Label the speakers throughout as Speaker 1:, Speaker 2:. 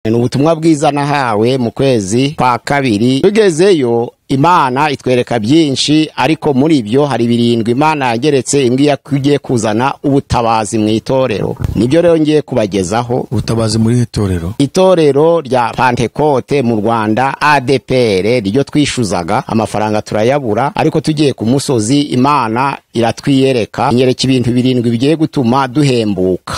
Speaker 1: Ubutumwa bwiza nahawe mu kwezi kwa kabiri tugezeyo Imana itwereka byinshi ariko muri ibyo hari birindwi Imana yageretse ingiye kugiye kuzana ubutabazi mu itorero. Nibyo rero ngiye kubagezaho.
Speaker 2: Ubutabazi muri
Speaker 1: itorero rya Pentecote mu Rwanda ADPR ryo twishuzaga amafaranga turayabura, ariko tugiye ku musozi Imana iratwiyereka inyereka ibintu birindwi bigiye gutuma duhembuka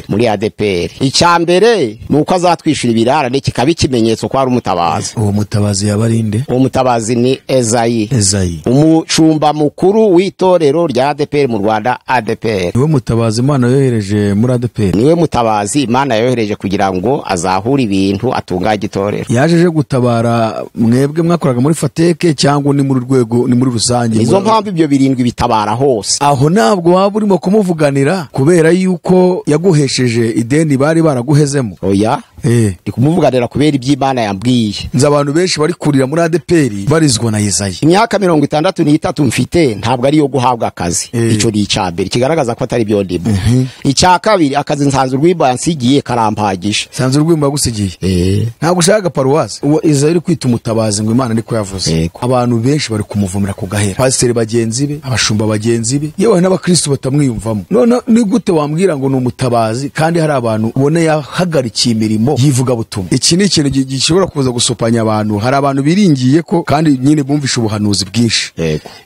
Speaker 1: muri ADPR. Icyambere nuko azatwishura ibirarane kikaba ikimenyetso ko ari umutabazi.
Speaker 2: Uwo mutabazi yabarinde?
Speaker 1: Umutabazi ni Ezayi, umushumba mukuru w'itorero rya ADPR mu Rwanda ADPR.
Speaker 2: Niwe mutabazi Imana yohereje muri ADPR?
Speaker 1: Niwe mutabazi Imana yohereje kugira ngo azahure ibintu atunganye itorero.
Speaker 2: Yajeje gutabara mwebwe mwakoraga muri Fateke cyangwa ni muri rwego ni muri rusange?
Speaker 1: Izo mpamvu ibyo birindwi bitabara hose.
Speaker 2: Aho ntabwo waba urimo kumuvuganira kubera yuko yaguhesheje ideni bari baraguhezemo?
Speaker 1: Oya, ndi kumuvuganira kubera iby'Imana yambwiye.
Speaker 2: Nza abantu benshi bari kurira muri ADPR barizwa na Yesayi.
Speaker 1: Imyaka 63 mfite ntabwo ari yo guhabwa akazi. Ico ni icyambere kigaragaza ko atari byo ndimo. Icya kabiri akazi nsanzwe rwimba yansigiye karampagisha.
Speaker 2: Sanzwe rwimba yagusigiye? Ntabwo ushaka paruwasi. Uwo Ezayi uri kwita umutabazi ngo Imana niko yavuze. Abantu benshi bari kumuvumira ku gahera. Pasiteri bagenzi be, abashumba bagenzi be, yewe n'abakristo batamwiyumvamo. None ni gute wambwira ngo ni umutabazi kandi hari abantu ubone yahagarikiye imirimo yivuga butumwa? Iki ni ikintu gishobora kuza gusopanya abantu. Hari abantu biringiye ko kandi nyine bumvisha ubuhanuzi bwinshi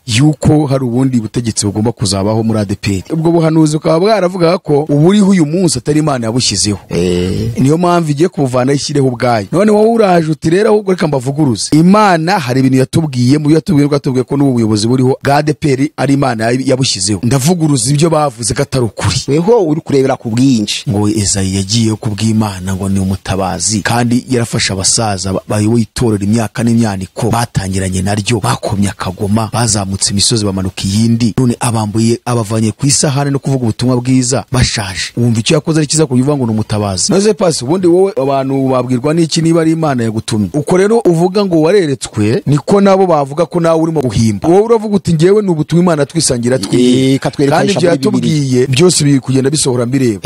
Speaker 2: yuko hari ubundi butegetsi bugomba kuzabaho muri ADPR. Ubwo buhanuzi ukaba bwaravuga ko uburiho uyu munsi atari Imana yabushyizeho. Niyo mpamvu igiye kubuvana ishyireho ubwayo. None wowe uraje uti rero ahubwo reka mbavuguruze. Imana hari ibintu yatubwiye mu yatubwiye ko n'ubu buyobozi buriho bwa ADPR ari Imana yabushyizeho. Ndavuguruza ibyo bavuze gatari ukuri.
Speaker 1: Weho uri kurebera ku bwinshi
Speaker 2: ngo Ezayi yagiye kubw'Imana ngo ni umutabazi kandi yarafasha abasaza bayoboye itorero imyaka n'imyaniko batangiranye naryo, bakomye akagoma, bazamutse imisozi bamanuka iyindi, none abambuye abavanye ku isahane no kuvuga ubutumwa bwiza bashaje. Wumva icyo yakoze ari kiza kuyivuga ngo ni umutabazi? Noze pasi ubundi wowe abantu babwirwa n'iki niba ari Imana yagutumye? Uko rero uvuga ngo wareretswe niko nabo bavuga ko nawe urimo guhimba. Wowe uravuga uti ngewe ni ubutumwa Imana twisangira kandi ibyo yatubwiye byose biri kugenda bisohora mbireba.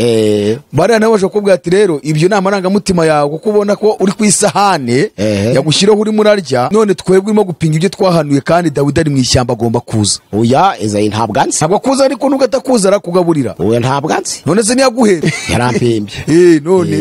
Speaker 2: Bariya nabo bashobora ati rero ibyo ni amarangamutima yawe kuko ubona ko uri ku isahane yagushyiraho uri murarya, none twebwe urimo gupinga ibyo twahanuye kandi Dawidi ari mu ishyamba agomba kuza.
Speaker 1: Oya, Ezayi ntabwo anzi.
Speaker 2: Ntabwo akuza ariko nubwo atakuza arakugaburira.
Speaker 1: Oya ntabwo anzi.
Speaker 2: None se niyaguhera?
Speaker 1: Yarampembye.
Speaker 2: None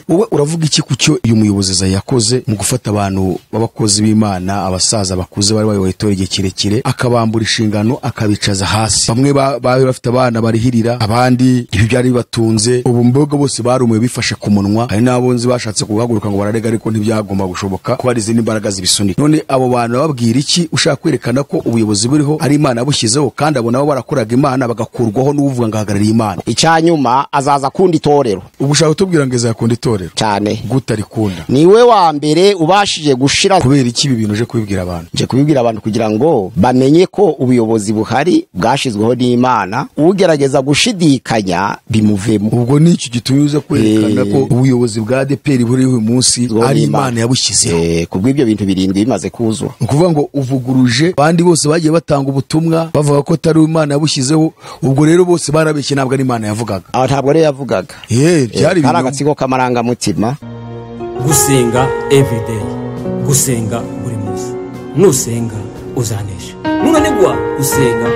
Speaker 2: wowe uravuga iki ku cyo uyu muyobozi Ezayi yakoze mu gufata abantu b'abakozi b'Imana, abasaza bakuze bari bayoboye itorero igihe kirekire, akabambura inshingano akabicaza hasi? Bamwe bari bafite abana barihirira, abandi ibi byari bibatunze, ubu mboga bose barumuye bifashe ku munwa. Hari n'abonzi bashatse kugahaguruka ngo bararega ariko ntibyagomba gushoboka kuba ari izindi imbaraga zibisunika. None abo bantu babwira iki ushaka kwerekana ko ubuyobozi buriho ari Imana yabushyizeho kandi abo nabo barakoraga Imana bagakurwaho n'uvuga ngo ahagarariye Imana? Icyanyuma
Speaker 1: azaza kundi itorero.
Speaker 2: Ubu ushaka tubwira ngo Ezayi akunda itorero
Speaker 1: cyane
Speaker 2: gute arikunda?
Speaker 1: Niwe wa mbere ubashije gushira.
Speaker 2: Kubera iki ibi bintu uje kubibwira abantu?
Speaker 1: Je kubibwira abantu kugira ngo bamenye ko ubuyobozi buhari bwashizweho n'Imana, ugerageza gushidikanya bimuvemo.
Speaker 2: Ubwo ni iki gitumye uza kwerekana ko ubuyobozi bwa ADPR buriho uyu munsi ari Imana yabushyizeho?
Speaker 1: Kubw'ibyo bintu birindwi bimaze kuzura.
Speaker 2: Ukuvuga ngo uvuguruje bandi bose bagiye batanga ubutumwa bavuga ko atari Imana yabushyizeho. Ubwo rero bose barabeshye ntabwo ari Imana yavugaga.
Speaker 1: Aho ntabwo ari yavugaga.
Speaker 2: Byari
Speaker 1: ibintu agatsiko k'amarangamutima.
Speaker 3: Gusenga everyday, gusenga buri munsi. Nusenga uzanesha, nunanigwa gusenga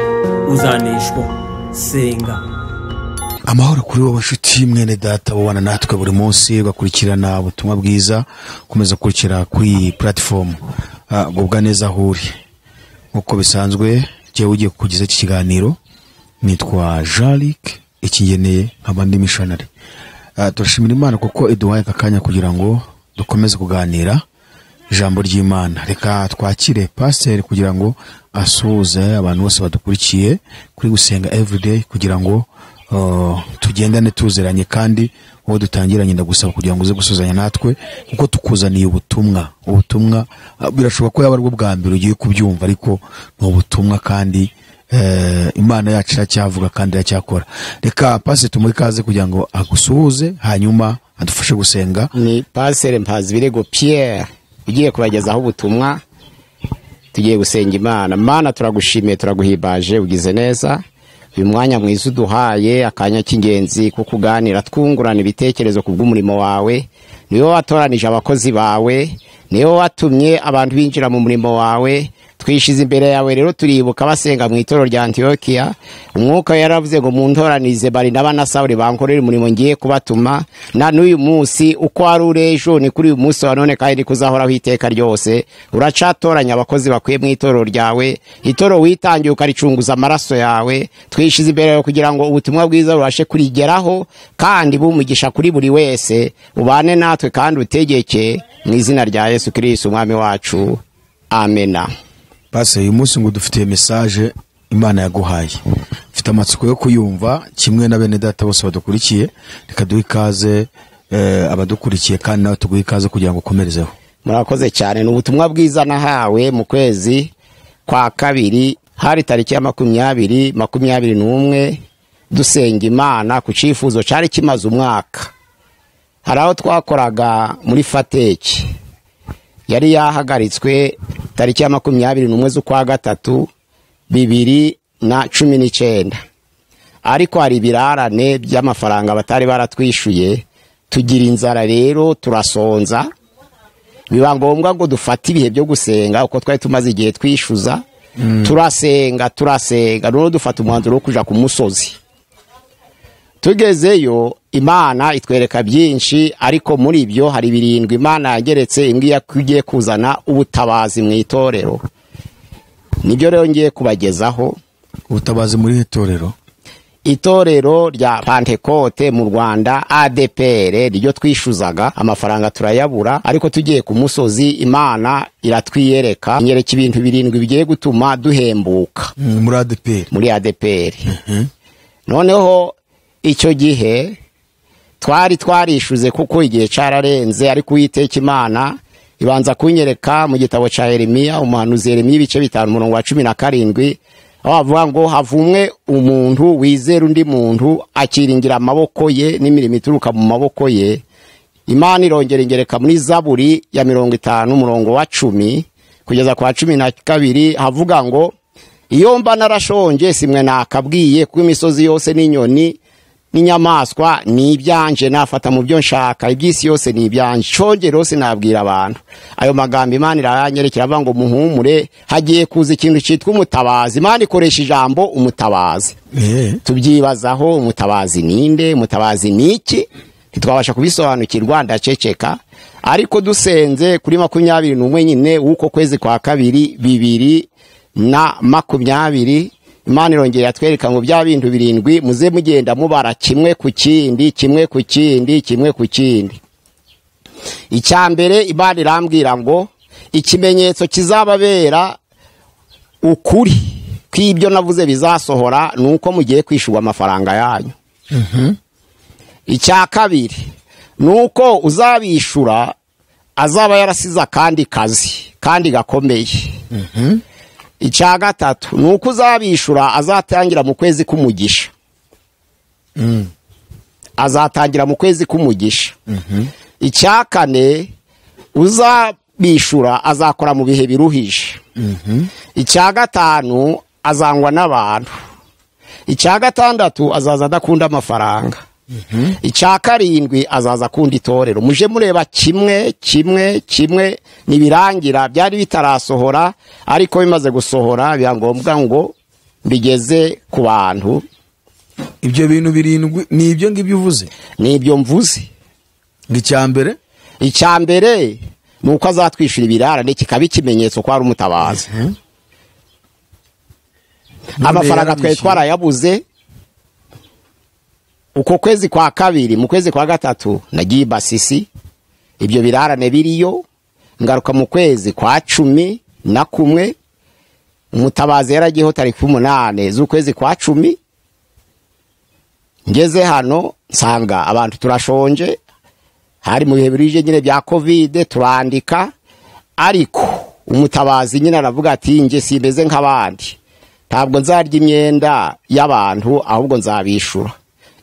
Speaker 3: uzaneshwa. Senga.
Speaker 2: Amahoro kuri wowe nshuti mwene data ubana natwe buri munsi ugakurikirana ubutumwa bwiza, komeza kurikira kuri platform gubwa neza huri. Uko bisanzwe je ugiye kugiza iki kiganiro, nitwa Jalik ikingeneye nk'abandi missionary. Turashimira Imana kuko iduhaye akanya kugira ngo dukomeze kuganira ijambo ry'Imana. Reka twakire pastor kugira ngo asuhuze abantu bose badukurikiye kuri gusenga everyday kugira ngo tugendane tuzeranye kandi uwo dutangiranye ndagusaba kugira ngo uze gusuzanya natwe kuko tukuzaniye ubutumwa birashoboka ko yaba aribwo bwa mbere ugiye kubyumva ariko ni ubutumwa kandi Imana yacu iracyavuga kandi iracyakora. Reka pastor tumuhe kaze kugira ngo agusuhuze hanyuma adufashe gusenga.
Speaker 1: Ni Pastor Mpazibirego Pierre ugiye kubagezaho ubutumwa. Tugiye gusenga Imana. Mana turagushimiye turaguhibaje ugize neza. Uyu mwanya mwiza uduhaye akanya cy'ingenzi ko kuganira twungurana ibitekerezo ku bw'umurimo wawe niwe watoranije abakozi bawe, niwe watumye abantu binjira mu murimo wawe. Twishize imbere yawe rero turibuka basenga mu itorero rya Antiokia. Umwuka yaravuze ngo muntoranize Barinaba na Sawuli bankorera umurimo ngiye kubatuma. Na n'uyu munsi uko ari urejo ni kuri uyu munsi wa none kandi kuzahoraho iteka ryose. Uracatoranya abakozi bakwiye mu itorero ryawe, itorero witangiye ukaricunguza amaraso yawe. Twishize imbere yawe kugira ngo ubutumwa bwiza burashe kurigeraho kandi bumugisha kuri buri wese. Ubane natwe kandi utegeke mu izina rya Yesu Kristo umwami wacu. Amena.
Speaker 2: Base uyu munsi ngo dufite message Imana yaguhaye. Mfite amatsiko yo kuyumva kimwe na bene data bose badukurikiye. Reka duhe ikaze abadukurikiye kandi nawe tuguhe ikaze kugira ngo ukomerezeho.
Speaker 1: Murakoze cyane. N'ubutumwa bwiza nahawe mu kwezi kwa kabiri hari tariki ya 2021 dusenga Imana ku cifuzo cyari kimaze umwaka. Haraho twakoraga muri Fateki. Yari yahagaritswe tariki ya 21 z'ukwa gatatu 2019. Ariko hari ibirarane by'amafaranga batari baratwishuye, tugira inzara rero turasonza. Biba ngombwa ngo dufate ibihe byo gusenga uko twari tumaze igihe twishuza. Turasenga none dufata umwanzuro wo kuja ku musozi. Tugezeyo Imana itwereka byinshi, ariko muri ibyo hari birindwi Imana yageretse imbwiye kugiye kuzana ubutabazi mu itorero. Nibyo rero ngiye kubagezaho.
Speaker 2: Ubutabazi muri itorero?
Speaker 1: Itorero rya Pentecote mu Rwanda ADPR ryo twishuzaga amafaranga turayabura, ariko tugiye ku musozi Imana iratwiyereka inyereka ibintu birindwi bigiye gutuma duhembuka muri ADPR. Noneho icyo gihe twarishuze kuko igihe cararenze, ariko Uwiteka Imana ibanza kunyereka mu gitabo ca Yeremiya, umuhanuzi Yeremiya ibice 5:17, avuga ngo havumwe umuntu wizera undi muntu akiringira amaboko ye n'imirimo ituruka mu maboko ye. Imana irongera ingereka muri Zaburi ya 50:10 kugeza kwa 12 havuga ngo iyo mba narashonje simwe nakabwiye kuko imisozi yose n'inyoni n'inyamaswa ni ibyanje nafata mu byo nshaka, ibyisi yose ni ibyanje, shonje rose nabwira abantu. Ayo magambo Imana iranyerekera avuga ngo muhumure hagiye kuza ikintu cyitwa umutabazi. Imana ikoresha ijambo umutabazi. Tubyibazaho umutabazi ninde, umutabazi niki? Ntitwabasha kubisobanukirwa ndaceceka, ariko dusenze kuri 21 nyine uko kwezi kwa kabiri 2020 Imana irongera yatwereka ngo bya bintu birindwi muze mugenda mubara kimwe ku kindi. Icyambere Imana irambwira ngo ikimenyetso kizababera ukuri kw'ibyo navuze bizasohora nuko mugiye kwishurwa amafaranga yanyu. Icya kabiri nuko uzabishura azaba yarasiza kandi kazi kandi gakomeye. Icya gatatu nuko uzabishura azatangira mu kwezi k'umugisha. Azatangira mu kwezi k'umugisha. Icya kane uzabishura azakora mu bihe biruhije. Icya gatanu azangwa n'abantu. Icya gatandatu azaza adakunda amafaranga. Icya karindwi azaza akunda itorero. Muje mureba kimwe nibirangira byari bitarasohora, ariko bimaze gusohora byangombwa ngo bigeze ku bantu.
Speaker 2: Ibyo bintu birindwi ni ibyo ngibyo uvuze? Ni ibyo mvuze. Icyambere nuko azatwishura ibirarane kikaba ikimenyetso ko ari umutabazi. Amafaranga twe twarayabuze. Uko kwezi kwa kabiri mu kwezi kwa gatatu nagiye Basisi, ibyo birarane biriyo. Ngaruka mu kwezi kwa 11 umutabazi yaragiyeho tariki 8 z'ukwezi kwa 10. Ngeze hano nsanga abantu turashonje, hari mu bihe birije nyine bya Covid, turandika, ariko umutabazi nyine aravuga ati nje simeze nk'abandi, ntabwo nzarya imyenda y'abantu ahubwo nzabishura.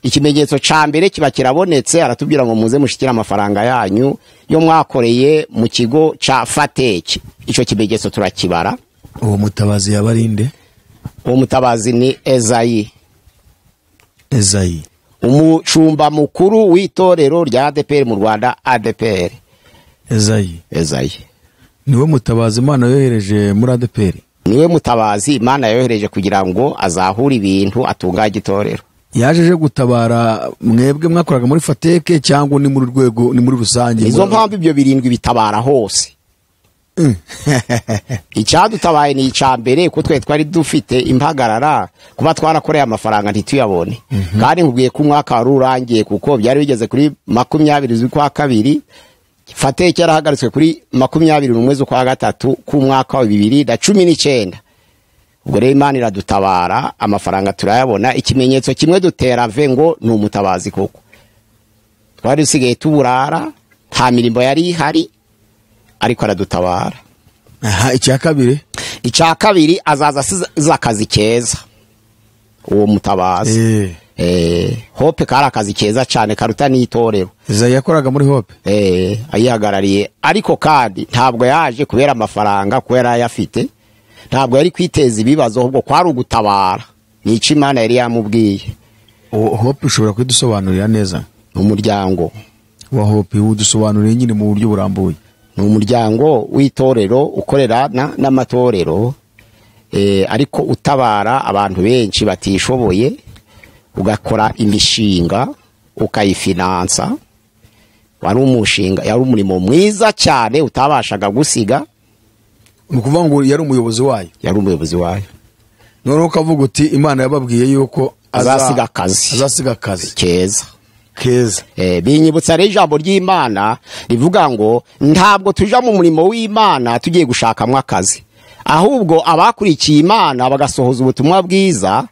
Speaker 2: Ikimenyetso ca mbere kiba kirabonetse, aratubwira ngo muze mushikira amafaranga yanyu yo mwakoreye mu kigo ca Fateki. Ico kimenyetso turakibara. Uwo mutabazi yabarinde?
Speaker 1: Uwo mutabazi ni Ezayi. umushumba mukuru w'itorero rya ADPR mu Rwanda, ADPR. Ezayi
Speaker 2: niwe mutabazi Imana yohereje muri ADPR.
Speaker 1: Niwe mutabazi Imana yohereje kugira ngo azahure ibintu atunganye itorero.
Speaker 2: Yajeje gutabara mwebwe mwakoraga muri Fateke cyangwa ni muri rwego, ni muri rusange?
Speaker 1: Izo mpamvu ibyo birindwi bitabara hose. Icyadutabaye ni icambere ko twari dufite impagarara kuba twarakoreye amafaranga ntituyabone. Kandi nkubwiye ko umwaka wari urangiye kuko byari bigeze kuri 20 z'ukwa kabiri. Fateke yarahagaritswe kuri 20 mu mwezi kwa gatatu ku mwaka wa 2019. Ubwo rero Imana iradutabara, amafaranga turayabona. Ikimenyetso kimwe dutera ngo ni umutabazi koko. Twari dusigaye tuburara, nta mirimo yari ihari, ariko aradutabara. Icya kabiri azaza akazi keza, uwo mutabazi. Hope kari akazi keza cyane karuta n'itorero.
Speaker 2: Ezayi yakoraga muri Hope?
Speaker 1: Ayihagarariye, ariko kandi ntabwo yaje kubera amafaranga, kubera yafite. Ntabwo yari kwiteza ibibazo, ahubwo kwari ugutabara. Ni iki Imana yari yamubwiye.
Speaker 2: Hope ushobora kudusobanurira neza?
Speaker 1: Umuryango
Speaker 2: wa Hope udusobanurire nyine mu buryo burambuye.
Speaker 1: Ni umuryango w'itorero ukorerana n'amatorero, ariko utabara abantu benshi batishoboye, ugakora imishinga ukayifinansa. Wari umushinga, yari umurimo mwiza cyane utabashaga gusiga.
Speaker 2: Nukuvuga ngo yari umuyobozi wayo? Yari
Speaker 1: umuyobozi wayo.
Speaker 2: None ukavuga uti Imana yababwiye yuko
Speaker 1: azasiga akazi keza. Binyibutsa rero ijambo ry'Imana rivuga ngo ntabwo tuja mu murimo w'Imana tugiye gushakamwa akazi, ahubwo abakurikiye Imana bagasohoza ubutumwa bwiza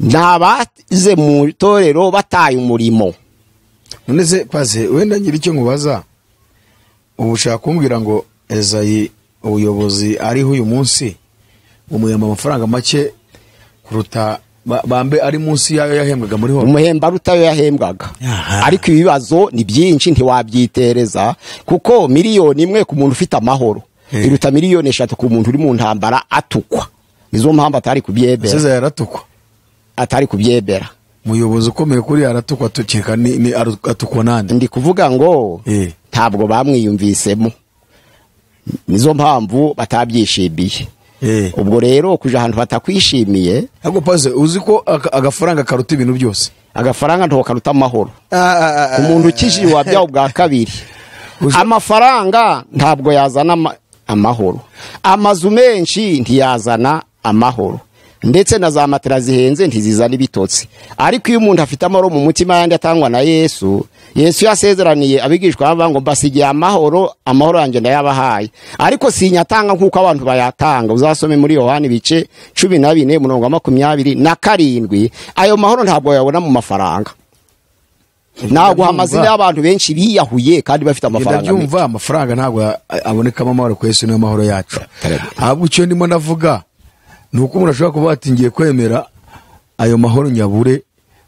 Speaker 1: nabaze mu torero bataye umurimo.
Speaker 2: None se paze wenda ngira icyo nkubaza, ubu ushaka kumbwira ngo Ezayi ubuyobozi ariho uyu munsi umuyamba amafaranga make kuruta bambe ari munsi yayo yahembwaga muri Hope?
Speaker 1: Umuhemba rutayo yahembwaga. Ariko ibibazo ni byinshi ntiwabyitereza, kuko miliyoni imwe ku muntu ufite amahoro iruta miliyoni 3 ku muntu uri mu ntambara atukwa. Nizo mpamvu atari kubyebera.
Speaker 2: Seza yaratukwa?
Speaker 1: Atari kubyebera.
Speaker 2: Muyobozi ukomeye kuri yaratukwa, tukeka ni atukwa nande?
Speaker 1: Ndi kuvuga ngo ntabwo bamwiyumvisemo, nizo mpamvu batabyishimiye. Ubwo rero kuja ahantu batakwishimiye.
Speaker 2: Ahubwo paze uzi ko agafaranga karuta ibintu byose?
Speaker 1: Agafaranga nto karuta amahoro. Umuntu ukijije wabyaho bwa kabiri. Amafaranga ntabwo yazana amahoro, amazu menshi ntiyazana amahoro, ndetse na za matera zihenze ntizizana ibitotsi. Ariko iyo umuntu afite amahoro mu mutima yandi atangwa na Yesu yasezeraniye abigishwa ngo mbasigiye amahoro yanjye ndayabahaye, ariko sinyatanga nkuko abantu bayatanga. Uzasome muri Yohana ibice 14:27. Ayo mahoro ntabwo yabona mu mafaranga. Ntabwo amazina y'abantu benshi biyahuye kandi bafite amafaranga.
Speaker 2: Ndabyumva, amafaranga ntabwo abonekamo amahoro, ko Yesu niyo mahoro yacu. Ahubwo icyo ndimo navuga nuko umuntu ashobora kuba ati ngiye kwemera ayo mahoro nyabure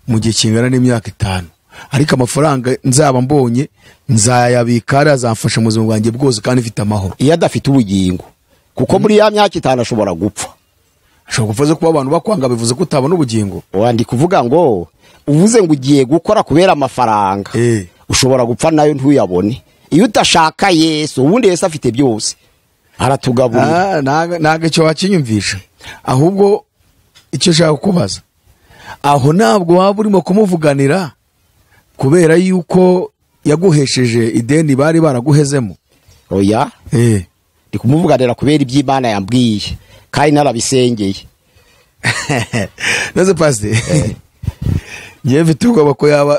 Speaker 2: mu gihe kingana n'imyaka 5, ariko amafaranga nzaba mbonye nzayabika, azamfasha mu buzima bwanjye bwose kandi mfite amahoro.
Speaker 1: Iyo adafite ubugingo, kuko muri ya myaka 5 ashobora gupfa.
Speaker 2: Ashobora kuvuza kuba abantu bakwanga bivuze ko utabona ubugingo.
Speaker 1: Wandi kuvuga ngo uvuze ngo ugiye gukora kubera amafaranga, ushobora gupfa nayo ntuyabone. Iyo utashaka Yesu, ubundi Yesu afite byose, aratugaburira.
Speaker 2: Naga cyo wakinyumvisha. Ahubwo icyo shaka kubaza, aho ntabwo waba urimo kumuvuganira kubera yuko yaguhesheje ideni bari baraguhezemo?
Speaker 1: Oya, ndi kumuvuganira kubera iby'Imana yambwiye kandi narabisengeye.
Speaker 2: Naze paste ngiye mfite ubwoba ko yaba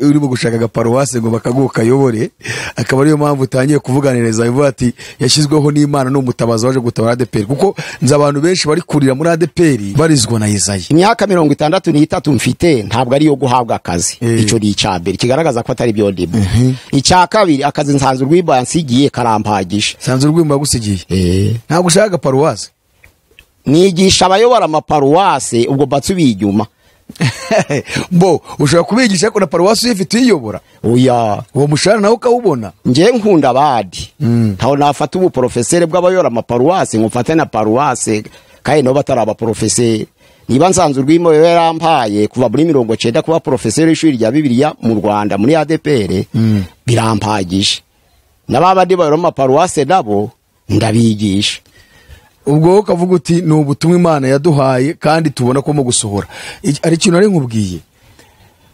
Speaker 2: urimo gushaka agaparuwase ngo bakaguka yobore, akaba ariyo mpamvu utangiye kuvuganireza bivuga ati yashyizweho n'Imana n'umutabazi waje gutabara ADPR, kuko nza abantu benshi bari kurira muri ADPR barizwa na Ezayi. Imyaka
Speaker 1: 63 mfite ntabwo ari yo guhabwa akazi. Ico ni icambere kigaragaza ko atari byo ndimo. Icya kabiri, akazi nsanzwe rw'Imana yansigiye karampagisha.
Speaker 2: Sanzwe rw'Imana yagusigiye? Ntabwo ushaka agaparuwase?
Speaker 1: Nigisha abayobora amaparuwase, ubwo batsubijyuma.
Speaker 2: Bo ushaka kubigisha ko na paruwasi ifite iyobora?
Speaker 1: Oya,
Speaker 2: uwo mushara nawe ukawubona.
Speaker 1: Ngiye nkunda abadi, ntaho nafata ubu professeur bw'abayora amaparuwasi ngo mfate na paruwase kandi no batari aba professeur. niba Nsanzurwimo yarampaye kuva muri 90 kuba professeur w'ishuri rya Bibiliya mu Rwanda muri ADPR birampagije n'ababandi bari mu paruwase nabo ndabigisha.
Speaker 2: ubwo ukavuga uti ni ubutumwa Imana yaduhaye kandi tubona ko mu gusohora ari ikintu ari nkubwiye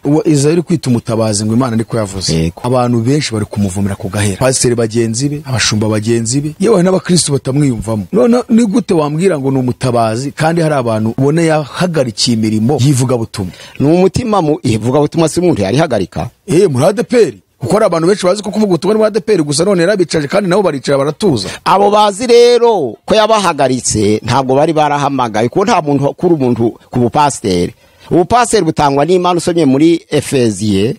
Speaker 2: uwo Israel kwita umutabazi ngo Imana niko yavuze. Abantu benshi bari kumuvumira ku gahera, pasiteri bagenzi be, abashumba bagenzi be, yewe n'abakristo batamwiyumvamo. None ni gute wambwira ngo ni umutabazi kandi hari abantu ubone yahagarikiye imirimo yivuga butumwa?
Speaker 1: Ni umutima mu ivuga butumwa si umuntu yari hagarika
Speaker 2: muri ADPR kuko ari abantu benshi bazi ko kuvuga ubutumwa muri ADPR gusa none yarabicaje kandi nabo baricara baratuza.
Speaker 1: Abo bazi rero ko yabahagaritse ntabwo bari barahamagaye kuko nta muntu kuri umuntu ku bupasiteri. Ubupasiteri butangwa n'Imana. Usomye muri Efeziye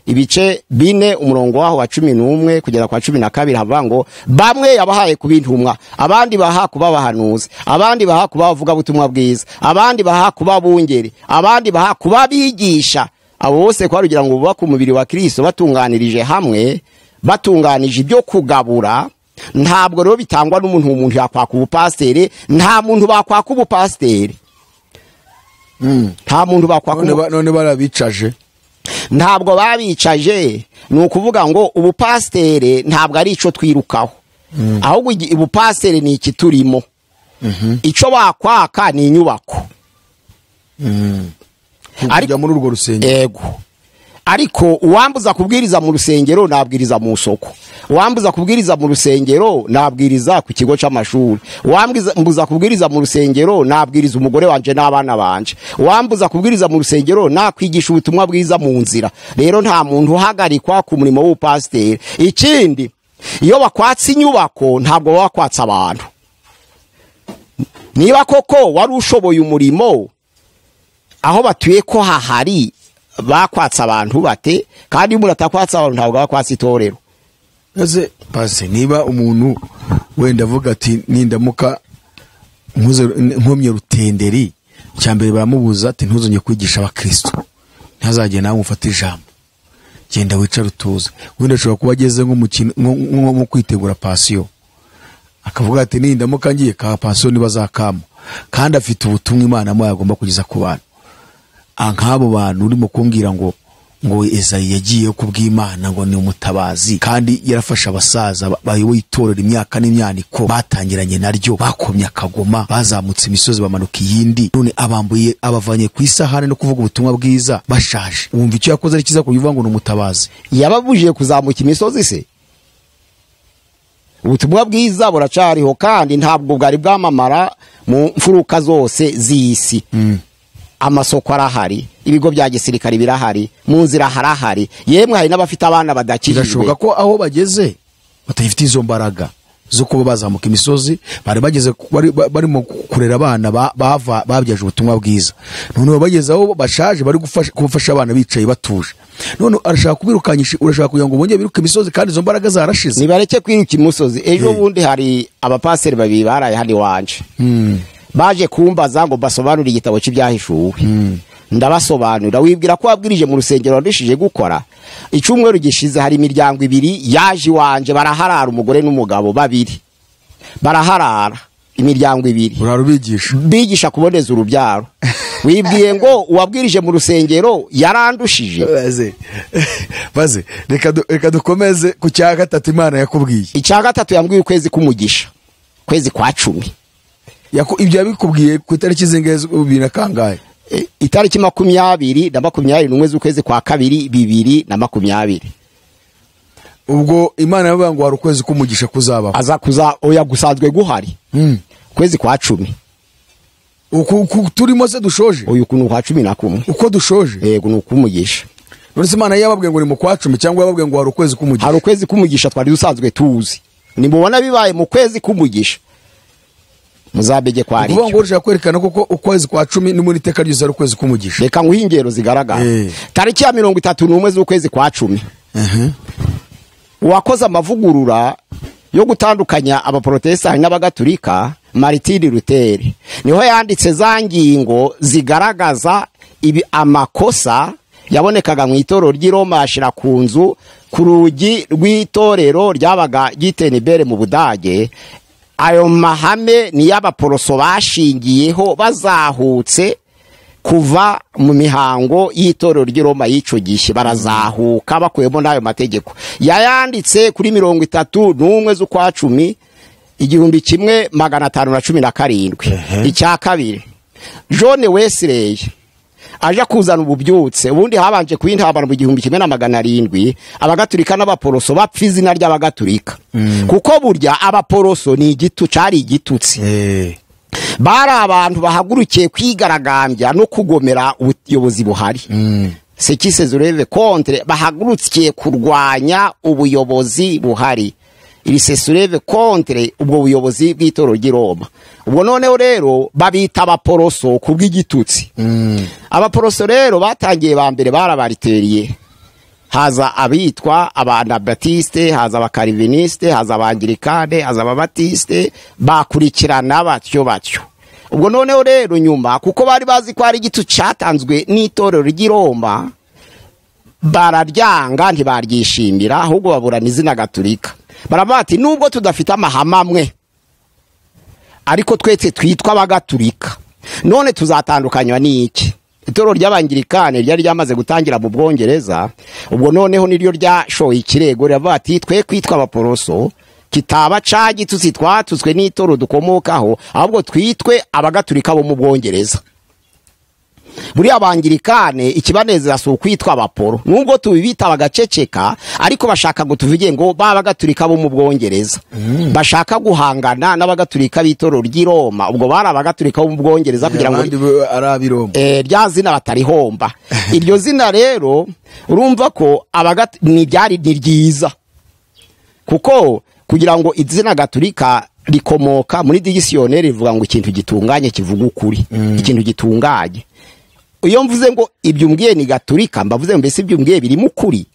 Speaker 1: ibice 4 umurongo waho wa 11 kugera kwa 12 havuga ngo bamwe yabahaye kubintumwa, abandi baha kuba bahanuzi, abandi baha kuba bavuga butumwa bwiza, abandi baha kuba bungeri, abandi baha kuba bigisha. Abo bose kwa rugira ngo bubaka umubiri wa Kristo batunganirije hamwe, batunganije ibyo kugabura. Ntabwo rero bitangwa n'umuntu yakwaka ubupasiteri, nta muntu bakwaka ubupasiteri. Nta muntu bakwaka.
Speaker 2: None barabicaje?
Speaker 1: Ntabwo babicaje, ni ukuvuga ngo ubupasiteri ntabwo ari ico twirukaho, ahubwo ubupasiteri ni iki turimo. Ico bakwaka ni inyubako.
Speaker 2: Ariko muri urwo rusengero.
Speaker 1: Yego. Ariko uwambuza kubwiriza mu rusengero nabwiriza mu soko, uwambuza kubwiriza mu rusengero nabwiriza ku kigo c'amashuri, uwambuza kubwiriza mu rusengero nabwiriza umugore wanje n'abana banje, uwambuza kubwiriza mu rusengero nakwigisha ubutumwa bwiza mu nzira. Rero nta muntu uhagarikwa ku murimo w'upasiteri. Ikindi, iyo bakwatsa inyubako ntabwo bakwatsa abantu. Niba koko wari ushoboye umurimo aho batuye ko hahari, bakwatsa abantu bate? Kandi umuntu atakwatsa abantu ntabwo bakwatsa itorero.
Speaker 2: Naze pase niba umuntu wenda avuga ati nindamuka nkomye Rutenderi, cyambere baramubuza ati ntuzonye kwigisha abakristo, ntazagenda nawe ufata ijambo, genda wicara utuze. Wenda ashobora kuba ageze nko kwitegura pasio, akavuga ati nindamuka ngiye ka pasio nibazakama, kandi afite ubutumwa Imana mo yagomba kugeza ku bantu. Nk'abo bantu urimo kumbwira ngo Ezayi yagiye kubw'Imana ngo ni umutabazi kandi yarafasha abasaza bayoboye itorero imyaka n'imyaniko, batangiranye naryo, bakomye akagoma, bazamutse imisozi bamanuka iyindi, none abambuye abavanye ku isahane no kuvuga ubutumwa bwiza bashaje. Wumva icyo yakoze ari kiza kubivuga ngo ni umutabazi?
Speaker 1: Yababujije kuzamuka imisozi se? Ubutumwa bwiza buracariho kandi ntabwo bwari bwamamara mu mfuruka zose z'isi. Amasoko arahari, ibigo bya gisirikare birahari, mu nzira harahari, yemwe hari n'abafite abana badakijijwe.
Speaker 2: Birashoboka ko aho bageze batayifite izo mbaraga zo kuba bazamuka imisozi, bari bageze barimo kurera abana babyaje ubutumwa bwiza. None bageze aho bashaje bari gufasha abana bicaye batuje. None arashaka kubirukanyisha, urashaka kugira ngo bongeye biruke imisozi kandi izo mbaraga zarashize.
Speaker 1: Nibareke kwiruka imisozi. Ejo bundi hari abapasiteri babiri baraye handi wanje. Baje kumbaza ngo basobanura igitabo cy'ibyahishuwe. Ndabasobanura, wibwira ko wabwirije mu rusengero wandishije gukora. Icyumweru gishize hari imiryango 2 yaje wanje, baraharara umugore n'umugabo babiri. Baraharara imiryango 2.
Speaker 2: Urarubigisha?
Speaker 1: Bigisha kuboneza urubyaro. Wibwiye ngo uwabwirije mu rusengero yarandushije.
Speaker 2: Baze reka dukomeze ku cya gatatu Imana yakubwiye.
Speaker 1: Icya gatatu yambwiye ukwezi kumugisha, kwezi kwa 10.
Speaker 2: Ibyo yabikubwiye ku itariki zingeze ubira kangahe?
Speaker 1: Itariki 20 z'ukwezi kwa 2 2020.
Speaker 2: Ubwo Imana yavuga ngo hari ukwezi kumugisha kuzabaho.
Speaker 1: Aza kuza oya gusanzwe guhari. Kwezi kwa 10.
Speaker 2: Uku turimo se dushoje?
Speaker 1: Uyu kunu kwa 11.
Speaker 2: Uko dushoje?
Speaker 1: Yego nukumugisha.
Speaker 2: None Imana yababwiye ngo ni mu kwa 10 cyangwa yababwiye ngo hari ukwezi kumugisha?
Speaker 1: Hari ukwezi kumugisha twari dusanzwe tuzi. Nimubona bibaye mu kwezi kumugisha, muzabege kwa ari.
Speaker 2: Uvuga ngo urashaka kwerekana koko ukwezi kwa 10 ni muri teka ryose ari ukwezi kumugisha.
Speaker 1: Reka nguhe ingero zigaragara. Tariki ya 31 z'ukwezi kwa 10. Uwakoze amavugurura yo gutandukanya abaprotestani n'abagatulika, Martin Luther, niho yanditse za ngingo zigaragaza amakosa yabonekaga mu itorero ry'i Roma, ashira ku nzu ku rugi rw'itorero ryabaga Gitenebere mu Budage. Ayo mahame ni y'abaporoso bashingiyeho bazahutse kuva mu mihango y'itorero ry'i Roma y'ico gihe barazahuka bakuyemo n'ayo mategeko yayanditse kuri 31 z'ukwa 10 1517. Icya kabiri John Wesley aje kuzana ububyutse ubundi habanje kwintabara mu 1700 abagatulika n'abaporoso bapfa izina ry'abagatulika kuko burya abaporoso ni igitu cari igitutsi bari abantu bahagurukiye kwigaragambya no kugomera ubuyobozi buhari c'est qui se relève contre bahagurukiye kurwanya ubuyobozi buhari il se soulève contre ubwo buyobozi bw'itoro ry'i Roma. Ubwo noneho rero babita abaporoso kubw'igitutsi. Abaporoso rero batangiye ba mbere barabariteriye. Haza abitwa abanabaptiste, haza abakariviniste, haza abangirikane, haza ababatiste, bakurikirana batyo. Ubwo noneho rero nyuma kuko bari bazi ko ari igitutsi cyatanzwe n'itorero ry'i Roma, bararyanga ntibaryishimira ahubwo baburana izina Gatolika. Barabati nubwo tudafite amahame amwe ariko twese twitwa abagatulika none tuzatandukanywa n'iki? Itoro ry'abangirikane ryari ryamaze gutangira mu Bwongereza, ubwo noneho niryo ryashoye ikirego rirabati twe kwitwa abaporoso kitaba cagitutsi twatutswe n'itoro dukomokaho ahubwo twitwe abagatulika bo mu Bwongereza. Buri abangirikane ikibanezera so kwitwa abaporo nubwo tubibita bagaceceka ariko bashaka ngo tuvuge ngo babagatulika bo mu Bwongereza bashaka guhangana n'abagatulika b'itoro ry'i Roma. Ubwo bari abagatulika bo mu Bwongereza kugira ngo
Speaker 2: arabiroma
Speaker 1: rya zina batarihomba. Iryo zina rero urumva ko ni byari ni ryiza kuko kugira ngo izina Gatulika rikomoka muri dictionnaire rivuga ngo ikintu gitunganye kivuga ukuri, ikintu gitunganye. Iyo mvuze ngo ibyo umbwiye ni Gatulika mbavuze mbese ibyo umbwiye biri mukuri.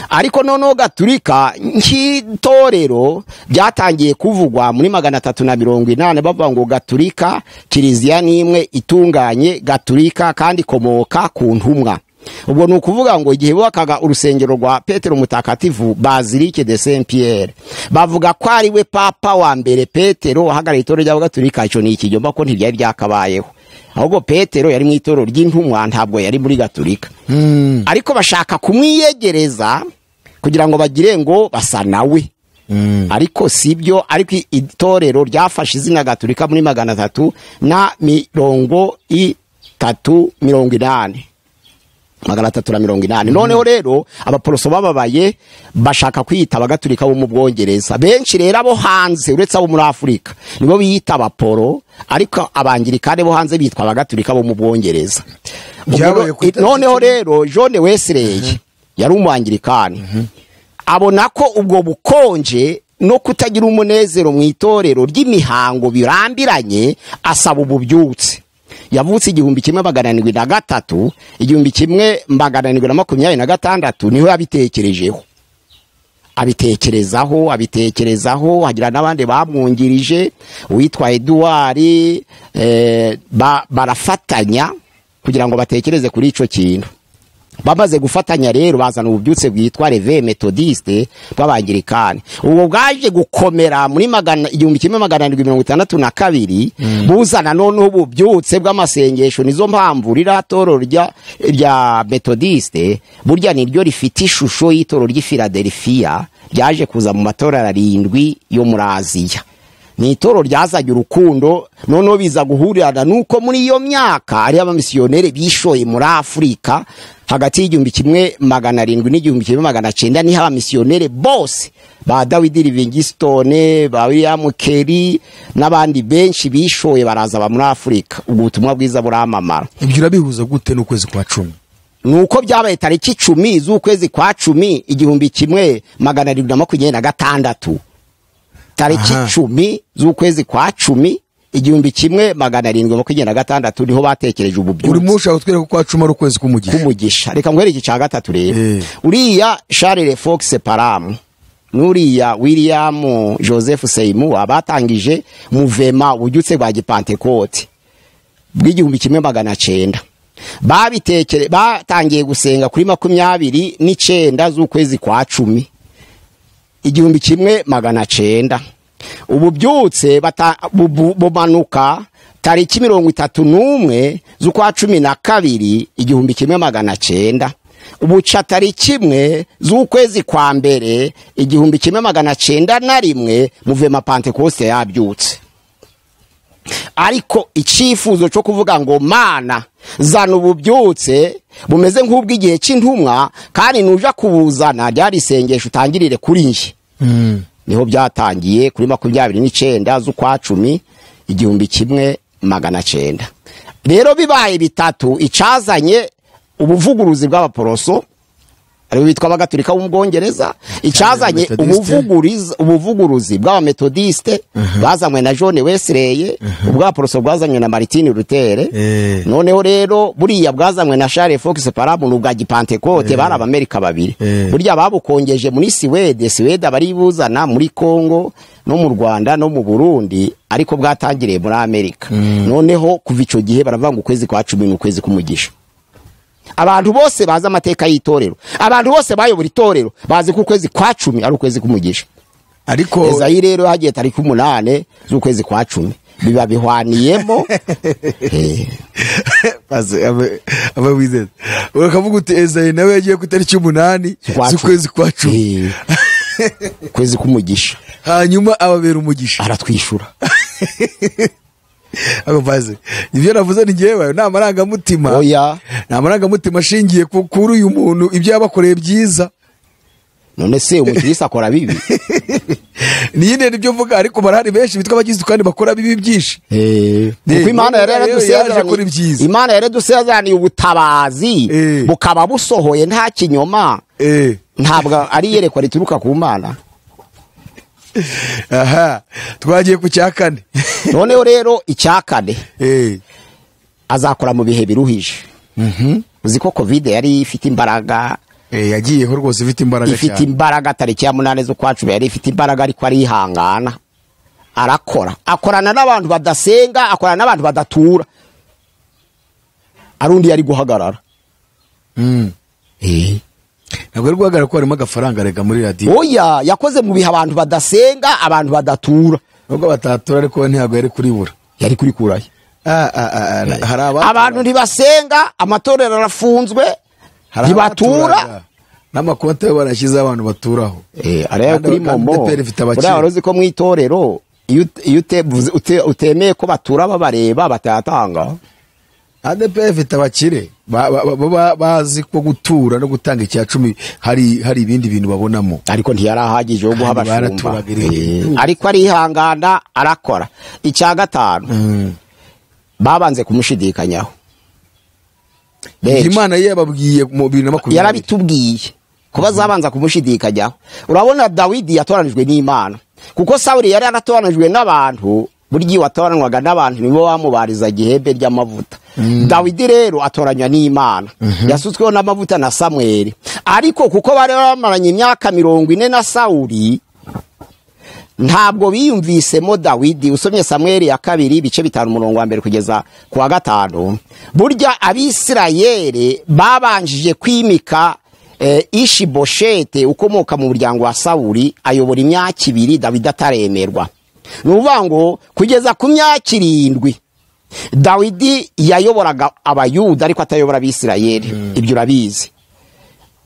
Speaker 1: Ariko noneho Gatulika nk'itorero byatangiye kuvugwa muri 380 bavuga ngo Gatulika kiliziya nimwe itunganye Gatulika kandi komoka ku ntumwa. Ubwo nukuvuga ngo igihe bakaga urusengero rwa Petero Mutakatifu Basilique de Saint Pierre bavuga ko ari we papa wa mbere Petero wahagarariye itorero ry'abagatulika. Ico ni ikijomba ko ntibyari byakabayeho ahubwo Petero yari mu itorero ry'intumwa ntabwo yari muri Gatulika. Ariko bashaka kumwiyegereza kugira ngo bagire ngo basa nawe ariko sibyo. Ariko itorero ryafashe izina Gatulika muri 380 noneho rero abaporoso bababaye bashaka kwita abagatulika bo mu Bwongereza. Benshi rero abo hanze uretse abo muri Afrika nibo biyita abaporo ariko abangirikane bo hanze bitwa abagatulika bo mu Bwongereza. Noneho rero John Wesley yari umwangirikane abona ko ubwo bukonje no kutagira umunezero mu itorero ry'imihango birambiranye asaba ububyutse. Yavutse 1773 1726 niho yabitekerejeho abitekerezaho hagira n'abandi bamwungirije uwitwa Edouard barafatanya kugira ngo batekereze kuri ico kintu. Bamaze gufatanya rero bazana ububyutse bwitwa Réveil Methodiste bw'abangirikane. Ubwo bwaje gukomera muri 1762 buzana none ububyutse bw'amasengesho. Nizo mpamvu riratoro rya Methodiste burya niryo rifite ishusho y'itoro ry'i Philadelphia ryaje kuza mu matora 7 yo muri Aziya. Ni itoro ryazaje urukundo none biza guhurirana nuko muri iyo myaka ari abamisiyonere bishoye muri Afrika hagati y'1700 n'1900 ni abamisiyonere bose ba David Livingstone ba William Carey n'abandi benshi bishoye baraza ba muri Afrika. Ubutumwa bwiza buramamara.
Speaker 2: Ibyo urabihuza gute n'ukwezi kwa 10?
Speaker 1: Nuko byabaye tariki 10 z'ukwezi kwa 10 1726 tariki 10 z'ukwezi kwa 10 1726 niho batekereje ububyutse.
Speaker 2: Uri musha utwere ko kwa 10 ari ukwezi kumugisha.
Speaker 1: Reka ngwereke cya gatatu rero. Uriya Charles Fox Parham nuriya William Joseph Seymour abatangije muvema ububyutse bwa Gipantekote bw'1900 batangiye gusenga kuri 29 z'ukwezi kwa 10 1900. Ububyutse bumanuka tariki 31 z'ukwa 12 1900, ubuca tariki 1 z'ukwezi kwa mbere 1901 muvema Pentecoste yabyutse. Ariko icifuzo cyo kuvuga ngo Mana zana ububyutse bumeze nk'ubw'igihe cy'intumwa kandi nuja kubuzana ryari isengesho utangirire kuri nje. Niho byatangiye kuri 29 z'ukwa 10 1900. Rero bibaye bitatu icazanye ubuvuguruzi bw'abaporoso ari bitwa abagatolika b'Ubwongereza, icazanye ubuvuguruzi bw'abametodiste bazanywe na John Wesley, ubw'abaporoso bwazanywe na Martin Luther, noneho rero buriya bwazanywe na Charles Fox Parham n'ubwa Pentecote bari Abamerika babiri. Burya babukongeje muri Swede bari buzana muri Congo no mu Rwanda no mu Burundi, ariko bwatangiriye muri Amerika. Noneho kuva ico gihe baravanga ukwezi kwa 10 n'ukwezi kumugisha. Abantu bose baza amateka y'itorero, abantu bose bayobora itorero bazi ko ukwezi kwa 10 ari ukwezi kumugisha. Ariko Ezayi rero hagiye tariki 8 z'ukwezi kwa 10 biba bihwaniyemo.
Speaker 2: Baze aba wize urakavuga uti Ezayi nawe yagiye ku tariki 8 z'ukwezi kwa 10
Speaker 1: kwezi kumugisha,
Speaker 2: hanyuma ababera umugisha
Speaker 1: aratwishura.
Speaker 2: Ako baze ivyo navuze ni ngewe namaranga mutima.
Speaker 1: Oya
Speaker 2: namaranga mutima shingiye kuri uyu muntu ibyo yabakoreye byiza.
Speaker 1: None se umukirisa akora bibi?
Speaker 2: Niyine nibyo mvuga, ariko barahari benshi bitwa abagize kandi bakora bibi byinshi.
Speaker 1: Kuko Imana yaradusezeraniye, Imana yaradusezeraniye ubutabazi bukaba busohoye nta kinyoma. Ntabwo ari yerekwa rituruka ku Mana.
Speaker 2: Aha, twagiye ku cyakane.
Speaker 1: Noneho rero icyakane azakora mu bihe biruhije. Uzi ko Covid yari ifite imbaraga,
Speaker 2: yagiyeho rwose ifite imbaraga cyane.
Speaker 1: Ifite imbaraga tariki ya 8 z'ukwa 10 yari ifite imbaraga, ariko ari ihangana. Akorana n'abantu badasenga, akorana n'abantu badatura. Arundi yari guhagarara.
Speaker 2: Ntabwo ari guhagarara ko harimo agafaranga rega muri radio.
Speaker 1: Oya, yakoze mu bihe abantu badasenga, abantu badatura.
Speaker 2: Nubwo batatura ariko ntabwo yari kuribura.
Speaker 1: Yari kuri kurayo.
Speaker 2: Hari
Speaker 1: abantu ntibasenga, amatorero arafunzwe, ntibatura.
Speaker 2: N'amakonte barashyize abantu baturaho.
Speaker 1: Araya kuri momo. Uriya waruzi ko mu itorero iyo utemeye ko batura babareba batayatanga.
Speaker 2: ADPR ifite abakire bazi ko gutura no gutanga icya 10 hari ibindi bintu babonamo,
Speaker 1: ariko ntiyarahagije wo guha abashumba. Ariko ari ihangana arakora. Icya 5 babanze kumushidikanyaho.
Speaker 2: Imana yababwiye mu 2020
Speaker 1: yarabitubwiye ko bazabanza kumushidikanyaho. Urabona Dawidi yatoranijwe n'Imana, kuko Sawuli yari yaratoranijwe n'abantu. Buryi watoranwaga n'abantu nibo bamubariza gihembe ry'amavuta. Dawidi rero atoranywa n'Imana, yasutsweho n'amavuta na Samuel. Ariko kuko bari bamaranye imyaka 40 na Sawuli, ntabwo biyumvisemo Dawidi. Usomye Samuel ya 2 bice 5 umurongo wa 1 kugeza ku wa 5, burya Abisirayeli babanjije kwimika Ishiboshete ukomoka mu muryango wa Sawuli ayobora imyaka 2 Dawidi ataremerwa. Nuvuga ngo kugeza ku myaka 7 Dawidi yayoboraga Abayuda ariko atayobora Abisirayeli. Ibyo urabizi.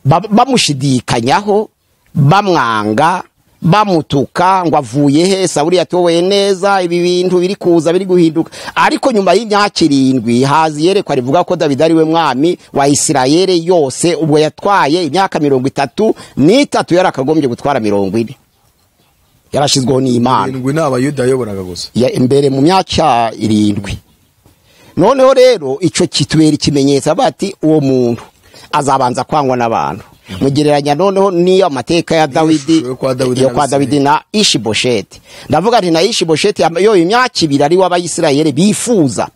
Speaker 1: Bamushidikanyaho, bamwanga, bamutuka ngo avuye he, Sawuli yatowe neza, ibi bintu biri kuza biri guhinduka. Ariko nyuma y'imyaka 7 hazi yerekwa rivuga ko Dawidi ari we mwami wa Isirayeli yose. Ubwo yatwaye imyaka 33 yarakagombye gutwara 40. Yarashizweho n'Imana.
Speaker 2: Ngo n'Abayuda yayoboraga gusa
Speaker 1: imbere mu myaka 7. Noneho rero ico kitubera ikimenyetso bati uwo muntu azabanza kwangwa n'abantu. Mugereranya noneho niyo amateka ya Dawidi yo kwa Dawidi na Ishibosheti. Ndavuga ati na Ishibosheti yo imyaka 2 ari w'Abayisirayeli bifuza.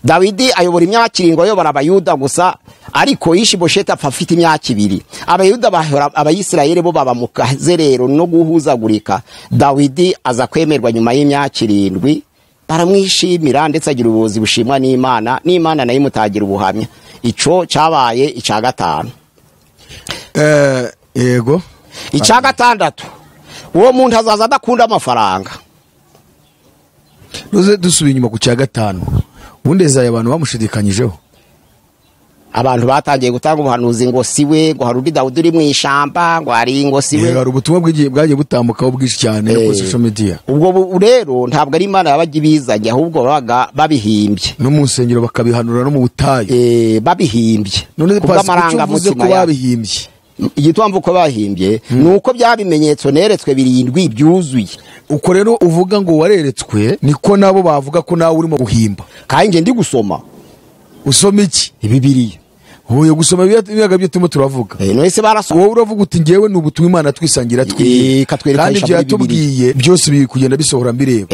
Speaker 1: Dawidi ayobora imyaka 7 ayobora Abayuda gusa, ariko Ishibosheti apfa afite imyaka 2. Abayuda bahora Abayisirayeli bo baba mu kazerero no guhuzagurika. Dawidi aza kwemerwa nyuma y'imyaka 7, baramwishimira ndetse agira ubuyobozi bushimwa n'Imana. N'Imana nayo imutagira ubuhamya. Ico cyabaye icya 5.
Speaker 2: Yego.
Speaker 1: Icya 6 uwo muntu azaza adakunda amafaranga.
Speaker 2: Nuze dusubiye inyuma ku cya 5. ubundi Ezayi abantu bamushidikanyijeho,
Speaker 1: abantu batangiye gutanga ubuhanuzi ngo siwe, ngo hari undi Dawudi uri mu ishamba, ngo hari ngo siwe.
Speaker 2: hari ubutumwa bwagiye butambukaho bwinshi cyane kuri social media.
Speaker 1: Ubwo rero ntabwo ari Imana yabajya ibizanye, ahubwo babaga babihimbye
Speaker 2: no mu nsengero bakabihanura no mu butayu
Speaker 1: babihimbye.
Speaker 2: None kubw'amarangamutima babihimbye,
Speaker 1: igitwamvu ko bahimbye nuko bya bimenyetso neretswe 7 byuzuye.
Speaker 2: Uko rero uvuga ngo wareretswe, niko nabo bavuga ko nawe urimo guhimba.
Speaker 1: Kandi nge ndi gusoma.
Speaker 2: Usoma iki?
Speaker 1: Bibiliya.
Speaker 2: Huye gusoma ibiyaga byo turimo turavuga.
Speaker 1: None se barasoma.
Speaker 2: Wowe uravuga uti ngewe ni ubutumwa Imana twisangira twi. Kandi ibyo yatubwiye byose biri kugenda bisohora mbireba.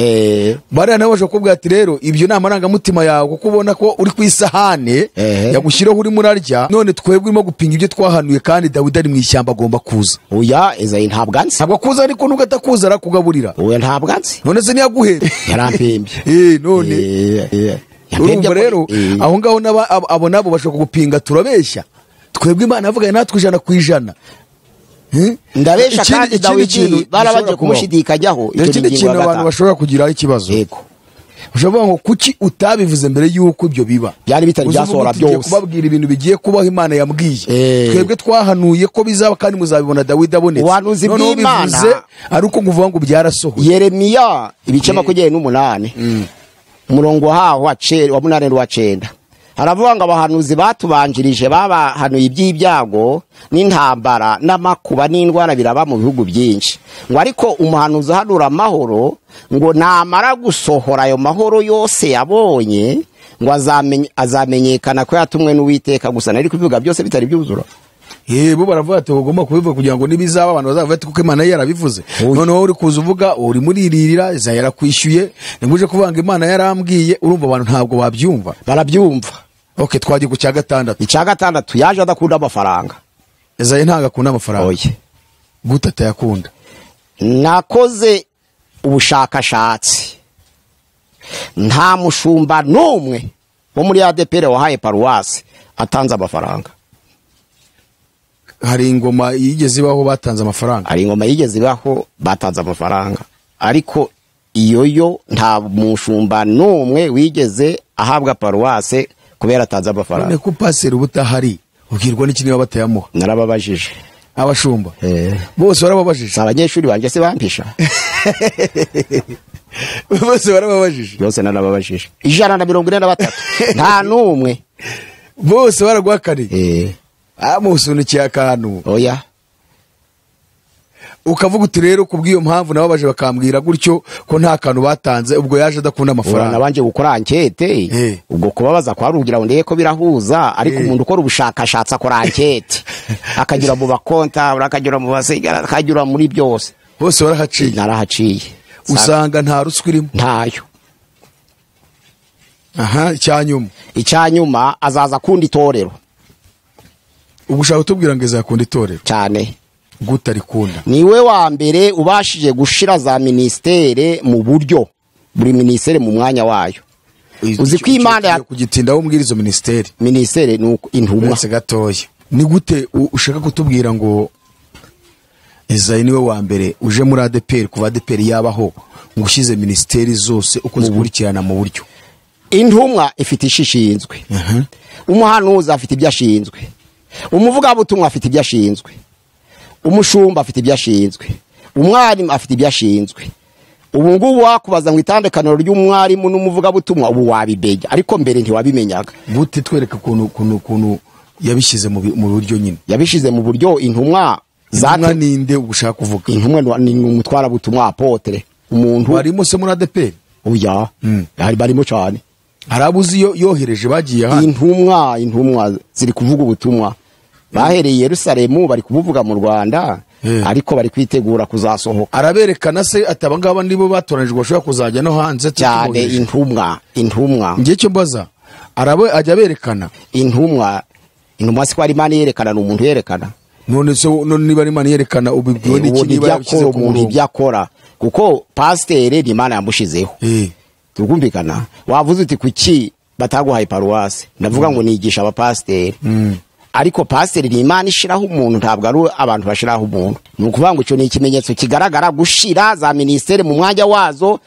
Speaker 2: Bariya nawe baje kubwira ati rero ibyo ni amarangamutima yawe, kuko ubona ko uri ku isahane yagushyiraho uri murarya, none twebwe urimo gupinga ibyo twahanuye, kandi Dawidi ari mu ishyamba agomba kuza.
Speaker 1: Oya, Ezayi ntabwo anzi.
Speaker 2: Ntabwo kuza, ariko nubwo atakuza arakugaburira.
Speaker 1: Oya ntabwo anzi.
Speaker 2: None se niyaguhera
Speaker 1: yarampembye.
Speaker 2: None urumva rero aho ngaho abo nabo bashaka kugupinga, turabeshya. Twebwe Imana yavuga natwe 100%.
Speaker 1: Ndabesha kandi Dawidi barabaje kumushidikajyaho.
Speaker 2: Ikindi kintu abantu bashobora kugira ikibazo.
Speaker 1: Yego.
Speaker 2: Ushobora ngo kuki utabivuze mbere yuko ibyo biba?
Speaker 1: Byari bitari byasohora byose.
Speaker 2: Kubabwira ibintu bigiye kubaho Imana yambwiye. Twebwe twahanuye ko bizaba kandi muzabibona Dawidi abonetse.
Speaker 1: Ubuhanuzi bw'Imana
Speaker 2: ari uko nguvuga ngo byarasohoye.
Speaker 1: Yeremiya ibice 28 umurongo waho wa 8 n'uwa 9 haravuga ngo abahanuzi batubanjirije babahanuye iby'ibyago n'intambara n'amakuba n'indwara biraba mu bihugu byinshi, ngo ariko umuhanuzi hanura amahoro, ngo namara gusohora ayo mahoro yose yabonye, ngo azamenyekana ko yatumwe n'Uwiteka gusa. Nari kubivuga byose bitari byuzura.
Speaker 2: Bo baravuga ati ugomba kubivuga kugira ngo nibizaba abantu bazavuga ati kuko Imana yarabivuze. None wowe uri kuza uvuga uri muririra Ezayi yarakwishyuye, ninguje kuvanga Imana yarambwiye. Urumva abantu ntabwo babyumva.
Speaker 1: Barabyumva.
Speaker 2: Okay, twagiye ku cya gatandatu.
Speaker 1: Icya gatandatu yaje adakunda amafaranga.
Speaker 2: Ezayi ntago akunda amafaranga.
Speaker 1: Oye.
Speaker 2: Gute atayakunda?
Speaker 1: Nakoze ubushakashatsi, nta mushumba n'umwe wo muri ADPR wahaye paruwasi atanze amafaranga.
Speaker 2: Hari ingoma yigeze ibaho batanze amafaranga.
Speaker 1: Hari ingoma yigeze ibaho batanze amafaranga, ariko iyo nta mushumba n'umwe wigeze ahabwa paruwase kubera atanze amafaranga.
Speaker 2: None ko paseri ubutahari ubwirwa n'ikindi batayamuha.
Speaker 1: Narababajije
Speaker 2: abashumba bose barababajije.
Speaker 1: Abanyeshuri banje se bampisha.
Speaker 2: Bose barababajije.
Speaker 1: Bose narababajije 143 nta n'umwe.
Speaker 2: Bose baragwakari. Amusunikiye akantu.
Speaker 1: Oya.
Speaker 2: Ukavuga uti rero kubw'iyo mpamvu nabo baje bakambwira gutyo ko nta kantu batanze, ubwo yaje adakunda amafaranga.
Speaker 1: Nabanje gukora ankete, ubwo kubabaza kwa rugira ngo ndeye ko birahuza, ariko umuntu ukora ubushakashatsi akora ankete akagira mu bakonta, akagira mu basigara, akagira muri byose.
Speaker 2: Bose barahaciye.
Speaker 1: Narahaciye.
Speaker 2: Usanga nta ruswa irimo.
Speaker 1: Ntayo.
Speaker 2: Aha,
Speaker 1: icyanyuma azaza kundi itorero.
Speaker 2: Ugushaka utubwira ngo ezakunda itorero
Speaker 1: cyane.
Speaker 2: Gutarikunda.
Speaker 1: Niwe wa mbere ubashije gushira za ministere mu buryo, buri ministere mu mwanya wayo. Uzi ko Imana ya
Speaker 2: kugitinda wo mbwirizo ministere
Speaker 1: nuko intumwa
Speaker 2: se gatoya. Ni gute ushaka kutubwira ngo Ezayi niwe wa mbere uje muri ADPR kuva ADPR yabaho ngo ushize ministeri zose uko zikurikirana mu buryo?
Speaker 1: Intumwa ifite ishishinzwe. Umuhanuzi afite ibyo ashinzwe. Umuvuga butumwa afite ibyo ashinzwe. Umushumba afite ibyo ashinzwe. Umwarimu afite ibyo ashinzwe. Ubu ngubu wakubaza ngo itandekaniro ry'umwarimu n'umuvuga butumwa ubu wabibega, ariko mbere ntiwabimenyaga.
Speaker 2: Gute twereka kuntu yabishize mu buryo nyine.
Speaker 1: Yabishize mu buryo intumwa
Speaker 2: zata ninde ugushaka kuvuga.
Speaker 1: Intumwa ni umutwara butumwa apotre. Umuntu
Speaker 2: barimo se muri ADPR.
Speaker 1: Oya. Hari barimo cyane.
Speaker 2: Harabuzi yohereje bagiye ha.
Speaker 1: Intumwa ziri kuvuga ubutumwa. Bahereye Yerusalemu bari kubuvuga mu Rwanda, ariko bari kwitegura kuzasohoka.
Speaker 2: Araberekana se atabangaba ndibo batoranijwe bashobora kuzajya no hanze
Speaker 1: cyane. Intumwa
Speaker 2: ngiye cyo mbaza arabe ajya berekana
Speaker 1: intumwa si ari Imana yerekana n'umuntu yerekana.
Speaker 2: None niba ari Imana yerekana ubibwiwe n'iki niba yabishyize ku muntu
Speaker 1: ibyakora, kuko pasteur ni Imana yamushizeho. Tugumvikana. Wavuze uti kuki bataguhaye paruwase? Ndavuga ngo nigisha abapasteur. Ariko pasteur ni Imana ishiraho umuntu, ntabwo ari abantu bashiraho umuntu. Nukuvuga ngo cyo ni ikimenyetso kigaragara gushira za ministere mu mwanya wazo.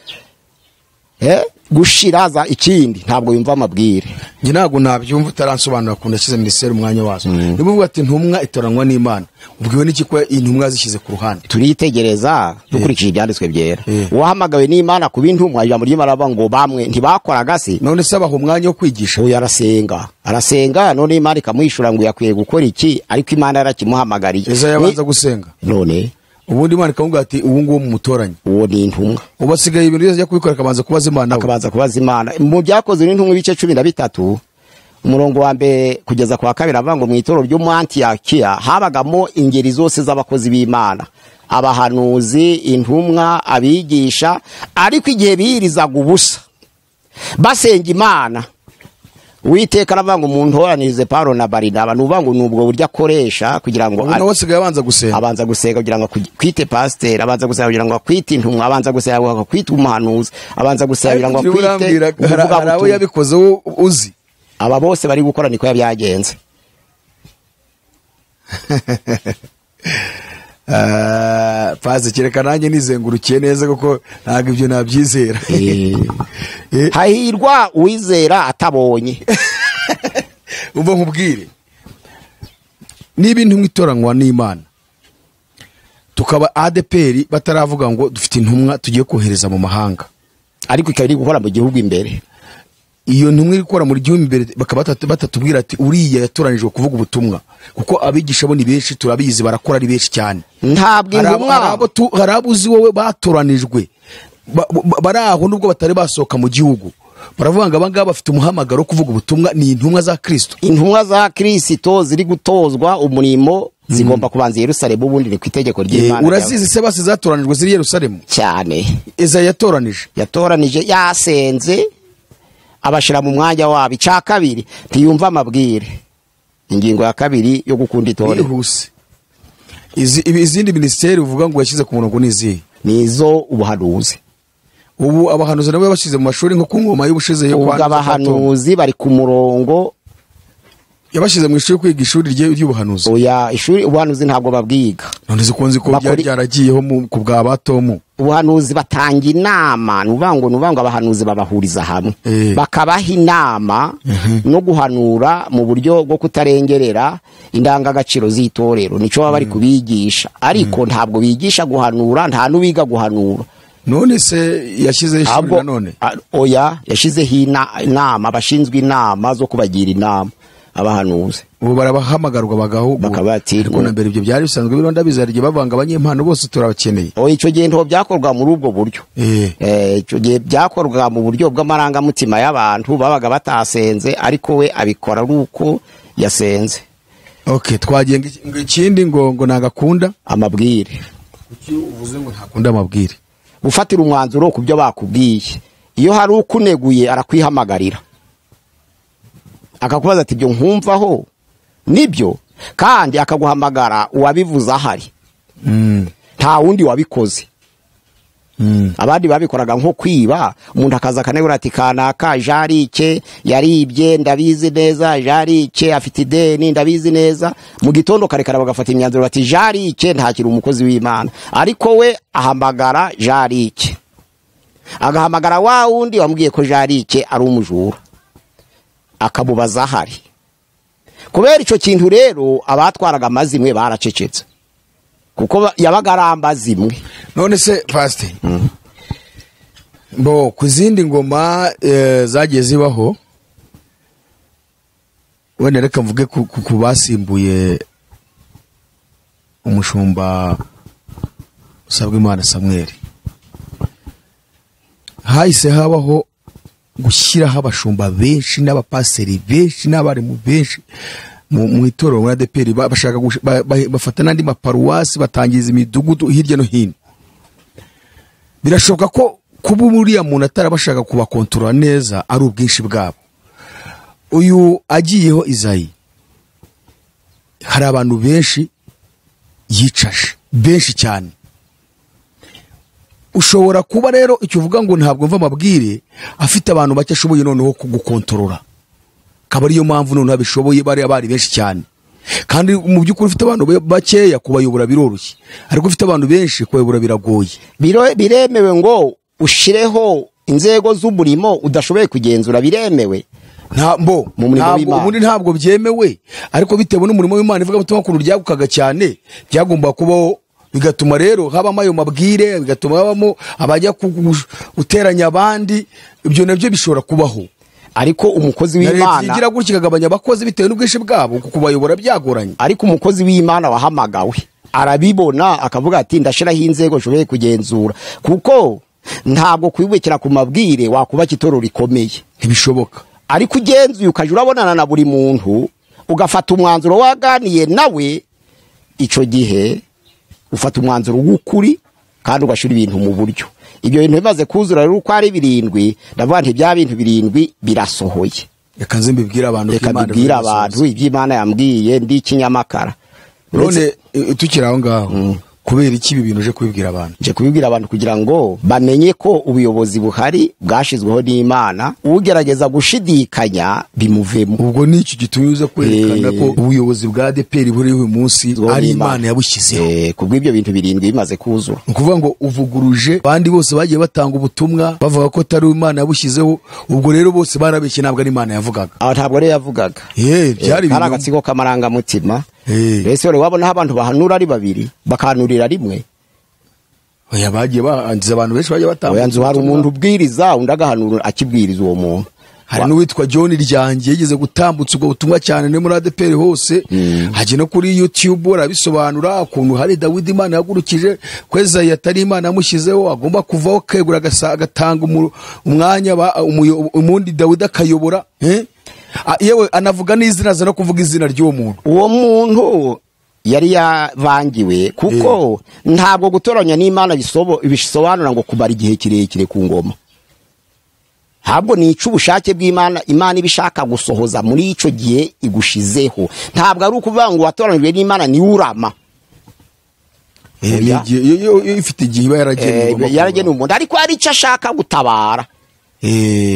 Speaker 1: gushiraza ikindi ntabwo yumva amabwire.
Speaker 2: Nge ntabwo nabyumva utaransobanura ku ndashyize ministeri umwanya wazo. Niba uvuga ati ntumwa itoranywa n'Imana, ubwiwe n'iki ko intumwa zishyize ku ruhande?
Speaker 1: Turitegereza dukurikije ibyanditswe byera. Wahamagawe n'Imana ku bintumwa, ijambo ry'Imana ravuga ngo bamwe ntibakoraga se.
Speaker 2: None se abaho umwanya wo kwigisha?
Speaker 1: Uyu arasenga none Imana ikamwishura ngo yakwiye gukora iki, ariko Imana yarakimuhamagariye.
Speaker 2: Eza yabanza gusenga.
Speaker 1: None
Speaker 2: ubundi Imana ikamubwira ati ubu nguwo mu mutoranye,
Speaker 1: uwo ni intumwa.
Speaker 2: Ubasigaye ibintu byose kubikora akabanza kubaza Imana. Mu byakozwe n'intumwa ibice 13 umurongo wa mbere kugeza ku wa kabiri avuga ngo mu itorero ryo mu Antiyokiya habagamo ingeri zose z'abakozi b'Imana, abahanuzi, intumwa, abigisha, ariko igihe biyirizaga ubusa basenga Imana, Uwiteka aravuga ngo umuntu horanirize Paulo na Barinaba, nuvuga ngo nubwo buryo akoresha kugira ngo wasigaye abanza gusenga
Speaker 1: kugira ngo kwite pasteur, abanza gusenga kugira ngo kwite intumwa, abanza gusenga kugira ngo kwite umuhanuzi, abanza gusenga kugira ngo kwite
Speaker 2: abo yabikoze uzi.
Speaker 1: Aba bose bari gukora niko yabyagenze.
Speaker 2: Paze kireka nanjye nizengurukiye neza kuko ntabwo ibyo nabyizera.
Speaker 1: Hahirwa uwizera atabonye.
Speaker 2: Umva nkubwire, niba intumwa itoranywa n'Imana, tukaba ADPR bataravuga ngo dufite intumwa tugiye kohereza mu mahanga,
Speaker 1: ariko ikaba iri gukora mu gihugu imbere,
Speaker 2: iyo ntumwe iri gukora mu gihugu imbere, bakaba batatubwira ati uriya yatoranijwe kuvuga ubutumwa, kuko abigisha bo ni benshi turabizi, barakora ari benshi cyane.
Speaker 1: Ntabwo intumwa
Speaker 2: hari abuzi wowe batoranijwe baraho nubwo batari basohoka mu gihugu, baravuga ngo abangaba bafite umuhamagaro wo kuvuga ubutumwa, ni intumwa za Kristo.
Speaker 1: Intumwa za Kristo ziri gutozwa umurimo zigomba kubanza Yerusalemu, ubundi ni ku itegeko ry'Imana.
Speaker 2: Urazizi se basi zatoranijwe ziri Yerusalemu
Speaker 1: cyane.
Speaker 2: Eza yatoranije yasenze abashira mu mwanya wabo. Icya kabiri ntiyumva amabwire, ingingo ya kabiri yo gukunda itorero. Izindi ministeri uvuga ngo yashyize ku murongo nizi
Speaker 1: nizo ubuhanuzi.
Speaker 2: Ubu abahanuzi nabo bashize mu mashuri nko ku ngoma y'ubushize yo
Speaker 1: kwandika. Abahanuzi bari ku murongo,
Speaker 2: yabashize mu ishuri kwiga ishuri ry'ubuhanuzi.
Speaker 1: Oya, ishuri ubuhanuzi ntabwo babwiga.
Speaker 2: None zikunze ko byaragiyeho ku bwa batomu.
Speaker 1: Ubuhanuzi batanga inama, nuvuga ngo abahanuzi babahuriza hamwe, bakabaha inama no guhanura mu buryo bwo kutarengerera indangagaciro z'itorero. Nico baba bari kubigisha, ariko ntabwo bigisha guhanura, nta nubiga guhanura.
Speaker 2: None se yashyize ishuri none?
Speaker 1: Oya, yashyizeho inama, abashinzwe inama zo kubagira inama abahanuzi.
Speaker 2: Ubu barabahamagarwa
Speaker 1: bakabatirwa.
Speaker 2: Na mbere ibyo byari bisanzwe bironda bizarije bavanga abanyempano bose turabakeneye.
Speaker 1: Icyo gihe nto byakorwa muri ubwo buryo. Icyo gihe byakorwa mu buryo bw'amarangamutima y'abantu babaga batasenze, ariko we abikora ari uko yasenze.
Speaker 2: Okay, twagiye ikindi ngo nagakunda
Speaker 1: amabwire.
Speaker 2: Kuki uvuze ngo ntakunda amabwire?
Speaker 1: Gufatira umwanzuro ku byo bakubwiye. Iyo hari ukuneguye arakwihamagarira, akakubaza ati ibyo nkumvaho nibyo, kandi akaguhamagara uwabivuze ahari. Nta wundi wabikoze. Abandi babikoraga nko kwiba, umuntu akaza akanegura ati kanaka Jarike yaribye, ndabizi neza, Jarike afite ideni, ndabizi neza. Mu gitondo karekara bagafata imyanzuro bati Jarike ntakiri umukozi w'Imana, ariko we ahamagara Jarike, agahamagara wa wundi wamubwiye ko Jarike ari umujura, akamubaza ahari. Kubera icyo kintu rero abatwaraga amazimwe baracecetse, kuko yabaga aramba zimwe.
Speaker 2: None se pastor, ku zindi ngoma zagiye zibaho, wenda reka mvuge ku basimbuye umushumba Usabwimana Samuel, hahise habaho gushyiraho abashumba benshi n'abapaseri benshi n'abarimu benshi mu itorero muri ADPR. Bashaka bafata n'andi maparuwasi batangiza imidugudu hirya no hino. Birashoboka ko kuba uriya muntu atarabashaka kubakontorora neza ari ubwinshi bwabo. Uyu agiyeho Izayi, hari abantu benshi yicashe, benshi cyane. Ushobora kuba rero icyo uvuga ngo ntabwo mva amabwire, afite abantu bake ashoboye noneho kugukontorora, kaba ariyo mpamvu noneho abishoboye bari benshi cyane. Kandi mu by'ukuri ufite abantu bakeya kubayobora biroroshye, ariko ufite abantu benshi kubayobora biragoye.
Speaker 1: Biremewe ngo ushireho inzego z'umurimo udashoboye kugenzura biremewe
Speaker 2: mu murimo w'Imana ubundi ntabwo byemewe ariko bitewe n'umurimo w'Imana ivuga mutima ko ryagukaga cyane byagomba kubaho bigatuma rero habamo ayo mabwire bigatuma habamo abajya guteranya abandi ibyo nabyo bishobora kubaho
Speaker 1: ariko umukozi w'Imana
Speaker 2: yigira gutya kagabanya abakozi bitewe n'ubwinshi bwabo kubayobora byagoranye
Speaker 1: ariko umukozi w'Imana wahamagawe arabibona akavuga ati ndashiraho inzego nshoboye kugenzura kuko ntabwo kwibukira ku mabwire wakubaka itoro rikomeye
Speaker 2: ntibishoboka
Speaker 1: ariko ugenzuye ukaje urabonana na buri muntu ugafata umwanzuro waganiye nawe ico gihe ufata umwanzuro w'ukuri kandi ugashira ibintu mu buryo ibyo bintu bimaze kuzura rero uko ari 7 ndavuga nti bya bintu 7 birasohoye
Speaker 2: reka nze mbibwira abantu
Speaker 1: iby'Imana yambwiye ndi kinyamakara
Speaker 2: none tukira aho ngaho kubera iki ibi bintu uje kubibwira abantu
Speaker 1: nje kubibwira abantu kugira ngo bamenye ko ubuyobozi buhari bwashizweho n'Imana ugerageza gushidikanya bimuvemo
Speaker 2: ubwo n'iki gitumye kwerekana ko ubuyobozi bwa ADPR buri uyu munsi ari Imana yabushyizeho
Speaker 1: kubw'ibyo bintu 7 bimaze kuzura
Speaker 2: ukuvuga ngo uvuguruje bandi bose bagiye batanga ubutumwa bavuga ko tari Imana yabushyizeho ubwo rero bose barabeshye ntabwo ari Imana yavugaga
Speaker 1: ntabwo ari yavugaga
Speaker 2: byari
Speaker 1: hari agatsiko kamaranga mutima Ese wale wabona abantu bahanura ari 2 bakanurira rimwe
Speaker 2: oya bagiye banziza abantu benshi bagiye batanga
Speaker 1: oya nzu hari umuntu ubwiriza undagahanura akibwiriza uwo muntu
Speaker 2: hari n'uwitwa John Ryange yigeze gutambutsa ubwo butumwa cyane ne muri ADPR hose haje no kuri YouTube arabisobanura ukuntu hari Dawidi Imana yagurukije kweza yatari Imana yamushyizeho agomba kuvaho kegura agatanga umwanya umundi Dawidi akayobora yewe anavuga n'izina za no kuvuga izina ry'uwo muntu
Speaker 1: uwo muntu yari yavangiwe kuko ntabwo gutoranya n'Imana bisobanura ngo kubara igihe kirekire ku ngoma habwo ni ubushake bw'Imana Imana ibishaka gusohoza muri ico gihe igushizeho ntabwo ari ukuvuga ngo watoranywe n'Imana ni urama
Speaker 2: ifite igihe
Speaker 1: yaragene umuntu ariko ari cyo ashaka gutabara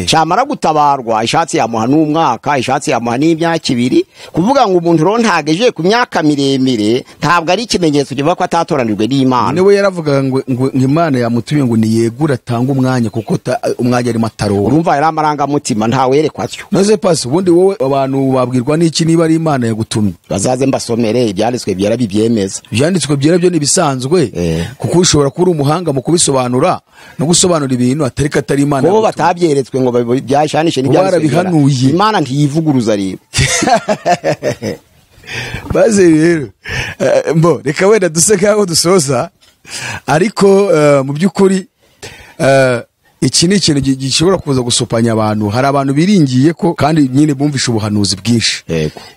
Speaker 1: cyamara gutabarwa ishatsi yamuha n'umwaka ishatsi yamuha n'imyaka 2 kuvuga ngo umuntu ro ntageje ku myaka miremire ntabwo ari ikimenyetso kivuga ko atatoranirwe n'Imana
Speaker 2: newe yaravuga ngo Imana yamutumye ngo niyegura atanga umwanya kuko umwanya ari mataro
Speaker 1: urumva yari amaranga mutima nta werekwa cyo
Speaker 2: noze pasi ubundi wowe abantu babwirwa n'iki niba ari Imana yagutumye
Speaker 1: bazaze mbasomere ibyanditswe byera bibyemeza
Speaker 2: ibyanditswe byera byo nibisanzwe kuko ushobora kuba umuhanga mu kubisobanura no gusobanura ibintu atari Imana
Speaker 1: bo batabyeretswe ngo byashanishe
Speaker 2: n'ibyanditswe
Speaker 1: Imana ntiyivuguruza rero
Speaker 2: baze rero reka wenda duseka aho dusoza ariko mu by'ukuri iki ni ikintu gishobora kuza gusopanya abantu hari abantu biringiye ko kandi nyine bumvisha ubuhanuzi bwinshi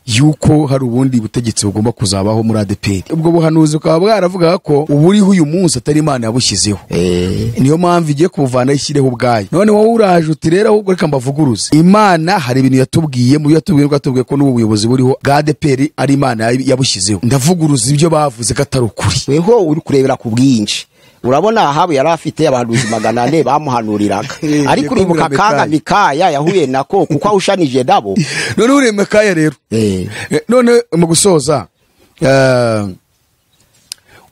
Speaker 2: yuko hari ubundi butegetsi bugomba kuzabaho muri ADPR ubwo buhanuzi ukaba bwaravuga ko uburiho uyu munsi atari Imana yabushyizeho niyo mpamvu igiye kubuvana ishyireho ubwayo none wowe uraje uti rero ahubwo reka mbavuguruze Imana hari ibintu yatubwiye mu yatubwiye ko n'ubu buyobozi buriho bwa ADPR ari Imana yabushyizeho ndavuguruza ibyo bavuze ko atari ukuri
Speaker 1: weho uri kurebera ku bwinshi urabona Ahabu yari afite abahanuzi 400 bamuhanuriraga ariko uribuka kaga Mikaya yahuye nako kuko awushanije nabo
Speaker 2: none uri Mikaya rero none mu gusoza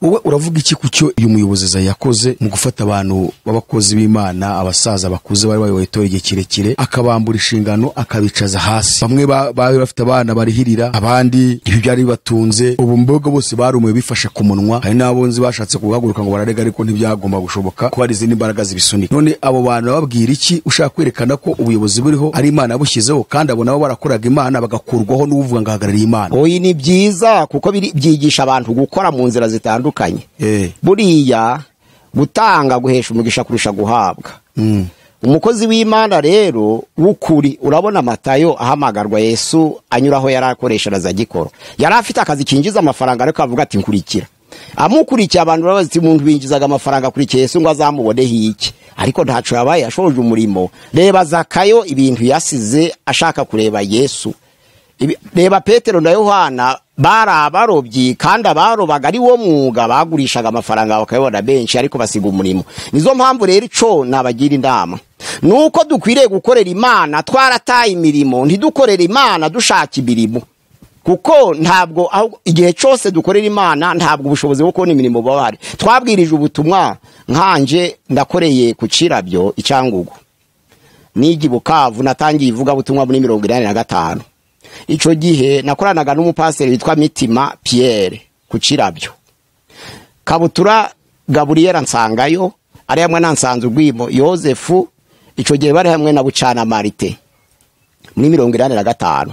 Speaker 2: wowe uravuga iki kucyo uyu muyobozi yakoze mu gufata abantu b'abakozi b'Imana abasaza bakuze bari bayoboye igihe kirekire akabambura inshingano akabicaza hasi bamwe bari bafite abana barihirira abandi ibi byari bibatunze ubu mbogo bose barumwe bifashe ku munwa hari n'abonzi bashatse kuhaguruka ngo bararega ariko ntibyagomba gushoboka ko hari izindi mbaraga zibisunika none abo bantu babwira iki ushaka kwerekana ko ubuyobozi buriho ari Imana yabushyizeho kandi abo nabo barakoraga Imana bagakurwaho n'uvuga ngo ahagarariye Imana
Speaker 1: oyi ni byiza kuko byigisha abantu gukora mu nzira zitandukanye buriya gutanga guhesha umugisha kurusha guhabwa umukozi w'Imana rero w'ukuri urabona Matayo ahamagarwa Yesu anyuraho yarakoresha razagikoro yari afite akazi kinjiza amafaranga ariko avuga ati nkurikira amukurikiye abantu babazi umuntu binjizaga amafaranga kuri Yesu ngo azamubone hiki ariko ntaco yabaye ashoje umurimo reba Zakayo ibintu yasize ashaka kureba Yesu reba Petero na Yohana barabarobyi kandi abarobaga ari wo mwuga bagurishaga amafaranga bakayobona benshi ariko basiga umurimo nizo mpamvu rero ico nabagira indama nuko dukwiriye gukorera Imana twarataye imirimo ntidukorera Imana dushaka ibirimo kuko ntabwo igihe cyose dukorera Imana ntabwo ubushobozi bwo kubona imirimo bahari twabwirije ubutumwa nkanje ndakoreye ku Cirabyo icyangugu nigi Bukavu natangiye ivuga butumwa muri 85. Ico gihe nakoranaga n'umupasiteri witwa Mitima Pierre ku Kirabyo. Kabutura Gabriel Nsangayo ari hamwe na Nsanzurwimo Yosefu, ico gihe bari hamwe na Bucana Marite muri 85.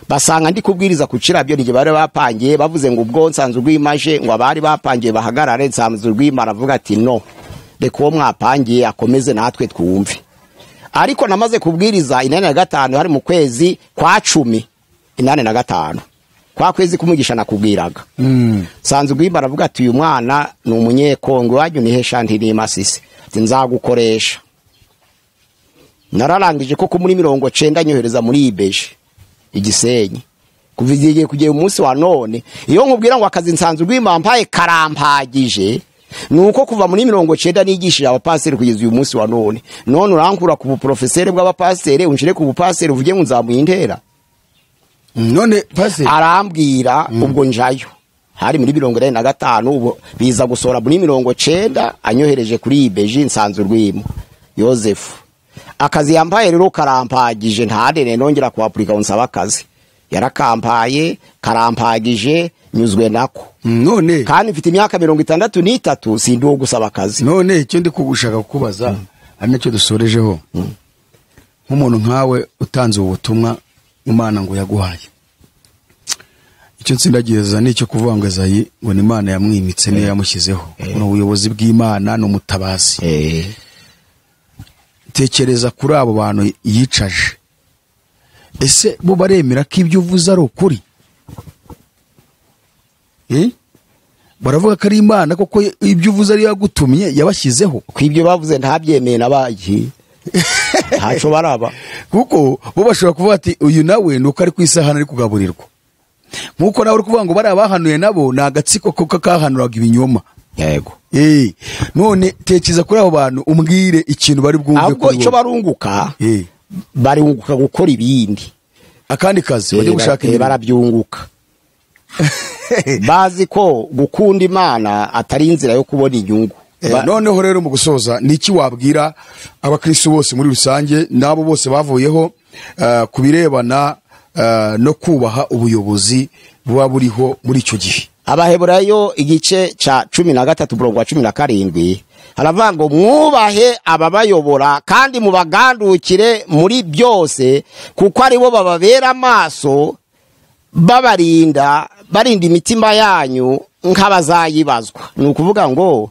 Speaker 1: Basanga ndi kubwiriza ku Kirabyo nije bari bapangiye bavuze ngo ubwo Nsanzurwimaje ngo abari bapangiye bahagarare. Nsanzurwimo aravuga ati no, reka uwo mwapangiye akomeze natwe twumve. Ariko namaze kubwiriza 85 hari mu kwezi kwa 10 85 kwa kwezi kumugisha nakubwiraga. Nsanzurwimo aravuga ati uyu mwana ni umunyekongo wajyu ni heshanti ni Masisi, nzagukoresha. Nararangije ko muri 90 nyohereza muri Ibeje Igisenyi kuvigiye kugiye umunsi wa none. Iyo nkubwira ngo akazi Nsanzurwimo ampaye karampagije nuko kuva muri 90 nigishije abapasiteri kugeza uyu munsi wa none. None urankura ku buprofesere bw'abapasiteri unshire ku bupasiteri uvuge ngo nzamuyintera.
Speaker 2: None pasiteri
Speaker 1: arambwira ubwo njayo hari muri 85 ubu biza gusora muri 90 anyohereje kuri Ibeje Nsanzurwimo Yosefu. Akazi yampaye rero karampagije ntadene nongera ku apurika unsaba akazi. Yarakampaye karampagije nyuzwe nako.
Speaker 2: None
Speaker 1: kandi mfite imyaka 63 sindi wo gusaba akazi.
Speaker 2: None icyo ndi kugushaka kukubaza ari nacyo dusorejeho. Nk'umuntu nkawe utanze ubutumwa Imana ngo yaguhaye. Icyo nsindageza nicyo kuvuga ngo Ezayi ngo ni Imana yamwimitse ne yamushyizeho. Uno ubuyobozi bw'Imana no mutabazi. Tekereza kuri abo bantu yicaje. Ese bo baremera ko ibyo uvuze ari ukuri? Baravuga ko ari Imana koko ibyo uvuze ari yagutumye yabashyizeho?
Speaker 1: Ko ibyo bavuze ntabyemeye nabaye. Haco baraba.
Speaker 2: Kuko bo bashobora kuvuga ati uyu nawe nuko ari kwisahana ari kugaburirwa. Nkuko nawe uri kuvuga ngo bari abahanuye nabo na agatsiko ko kahanuraga ibinyoma.
Speaker 1: Yego.
Speaker 2: None tekereza kuri abo bantu umbwire ikintu bari bwumve
Speaker 1: kuri bo. Ahubwo icyo barunguka barunguka gukora ibindi.
Speaker 2: Akandi kazi bajye gushaka ibindi
Speaker 1: barabyunguka. Bazi ko gukunda Imana atari inzira yo kubona inyungu.
Speaker 2: Noneho rero mu gusoza niki wabwira abakristo bose muri rusange nabo bose bavuyeho kubirebana no kubaha ubuyobozi buba buriho muri icyo gihe?
Speaker 1: Abaheburayo igice ca 13 murongo wa 17 haravuga ngo mwubahe ababayobora kandi mubagandukire muri byose kuko ari bo bababera amaso barinda imitima yanyu nk'abazayibazwa. Ni ukuvuga ngo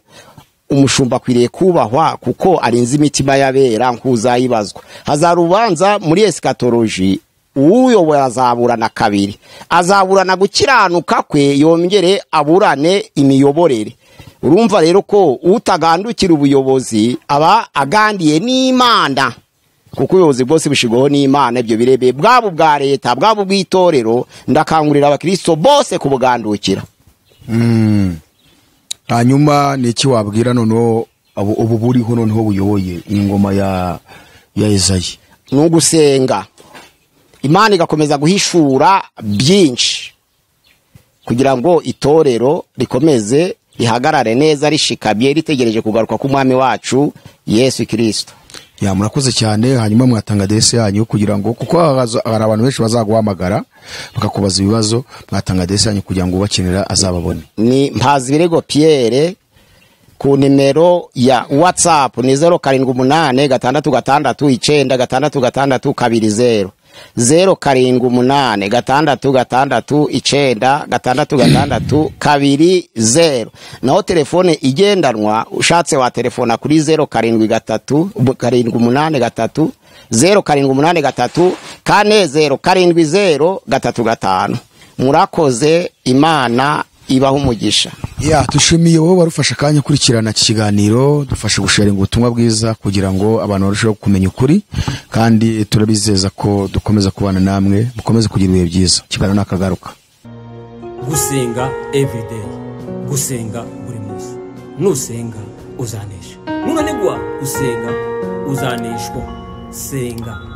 Speaker 1: umushumba kwiriye kubahwa kuko arinze imitima yabera nk'uzayibazwa. Hazarubanza muri eschatology uyoboye azaburana kabiri. Azaburana gukiranuka kwe yongere aburane imiyoborere. Urumva rero ko utagandukira ubuyobozi aba agandiye n'Imana. Kuko ubuyobozi bwose bushigoho n'Imana ibyo birebe bwabo bwa leta bwabo bw'itorero. Ndakangurira abakristo bose kubugandukira.
Speaker 2: Hanyuma niki wabwira noneho ubu buriho noneho buyoboye ingoma ya Ezayi?
Speaker 1: Nugusenga Imana igakomeza guhishura byinshi kugira ngo itorero rikomeze rihagarare neza rishikamye ritegereje kugaruka k'umwami wacu Yesu Kristo.
Speaker 2: Murakoze cyane. Hanyuma mwatanga adresse yanyu kugira ngo kuko hari abantu benshi bazaguhamagara bakakubaza ibibazo, mwatanga adresse yanyu kugira ngo ubakenera azababone. Ni
Speaker 1: Mpazibirego Pierre ku nimero ya WhatsApp ni 0786696620 0786696620. Naho telefone igendanwa ushatse wa telefona kuri 0783 Murakoze, Imana ibaho umugisha.
Speaker 2: Tushimiye wowe warufasha kanya kurikirana kiganiro, dufashe gusharinga ubutumwa bwiza kugira ngo abantu barusheho kumenya ukuri, kandi turabizeza ko dukomeza kubana namwe, mukomeze kugira ibihe byiza. Kiganiro nakagaruka.
Speaker 3: Gusenga everyday, gusenga buri munsi. Nusenga uzanesha. Nunanigwa gusenga uzaneshwa. Senga.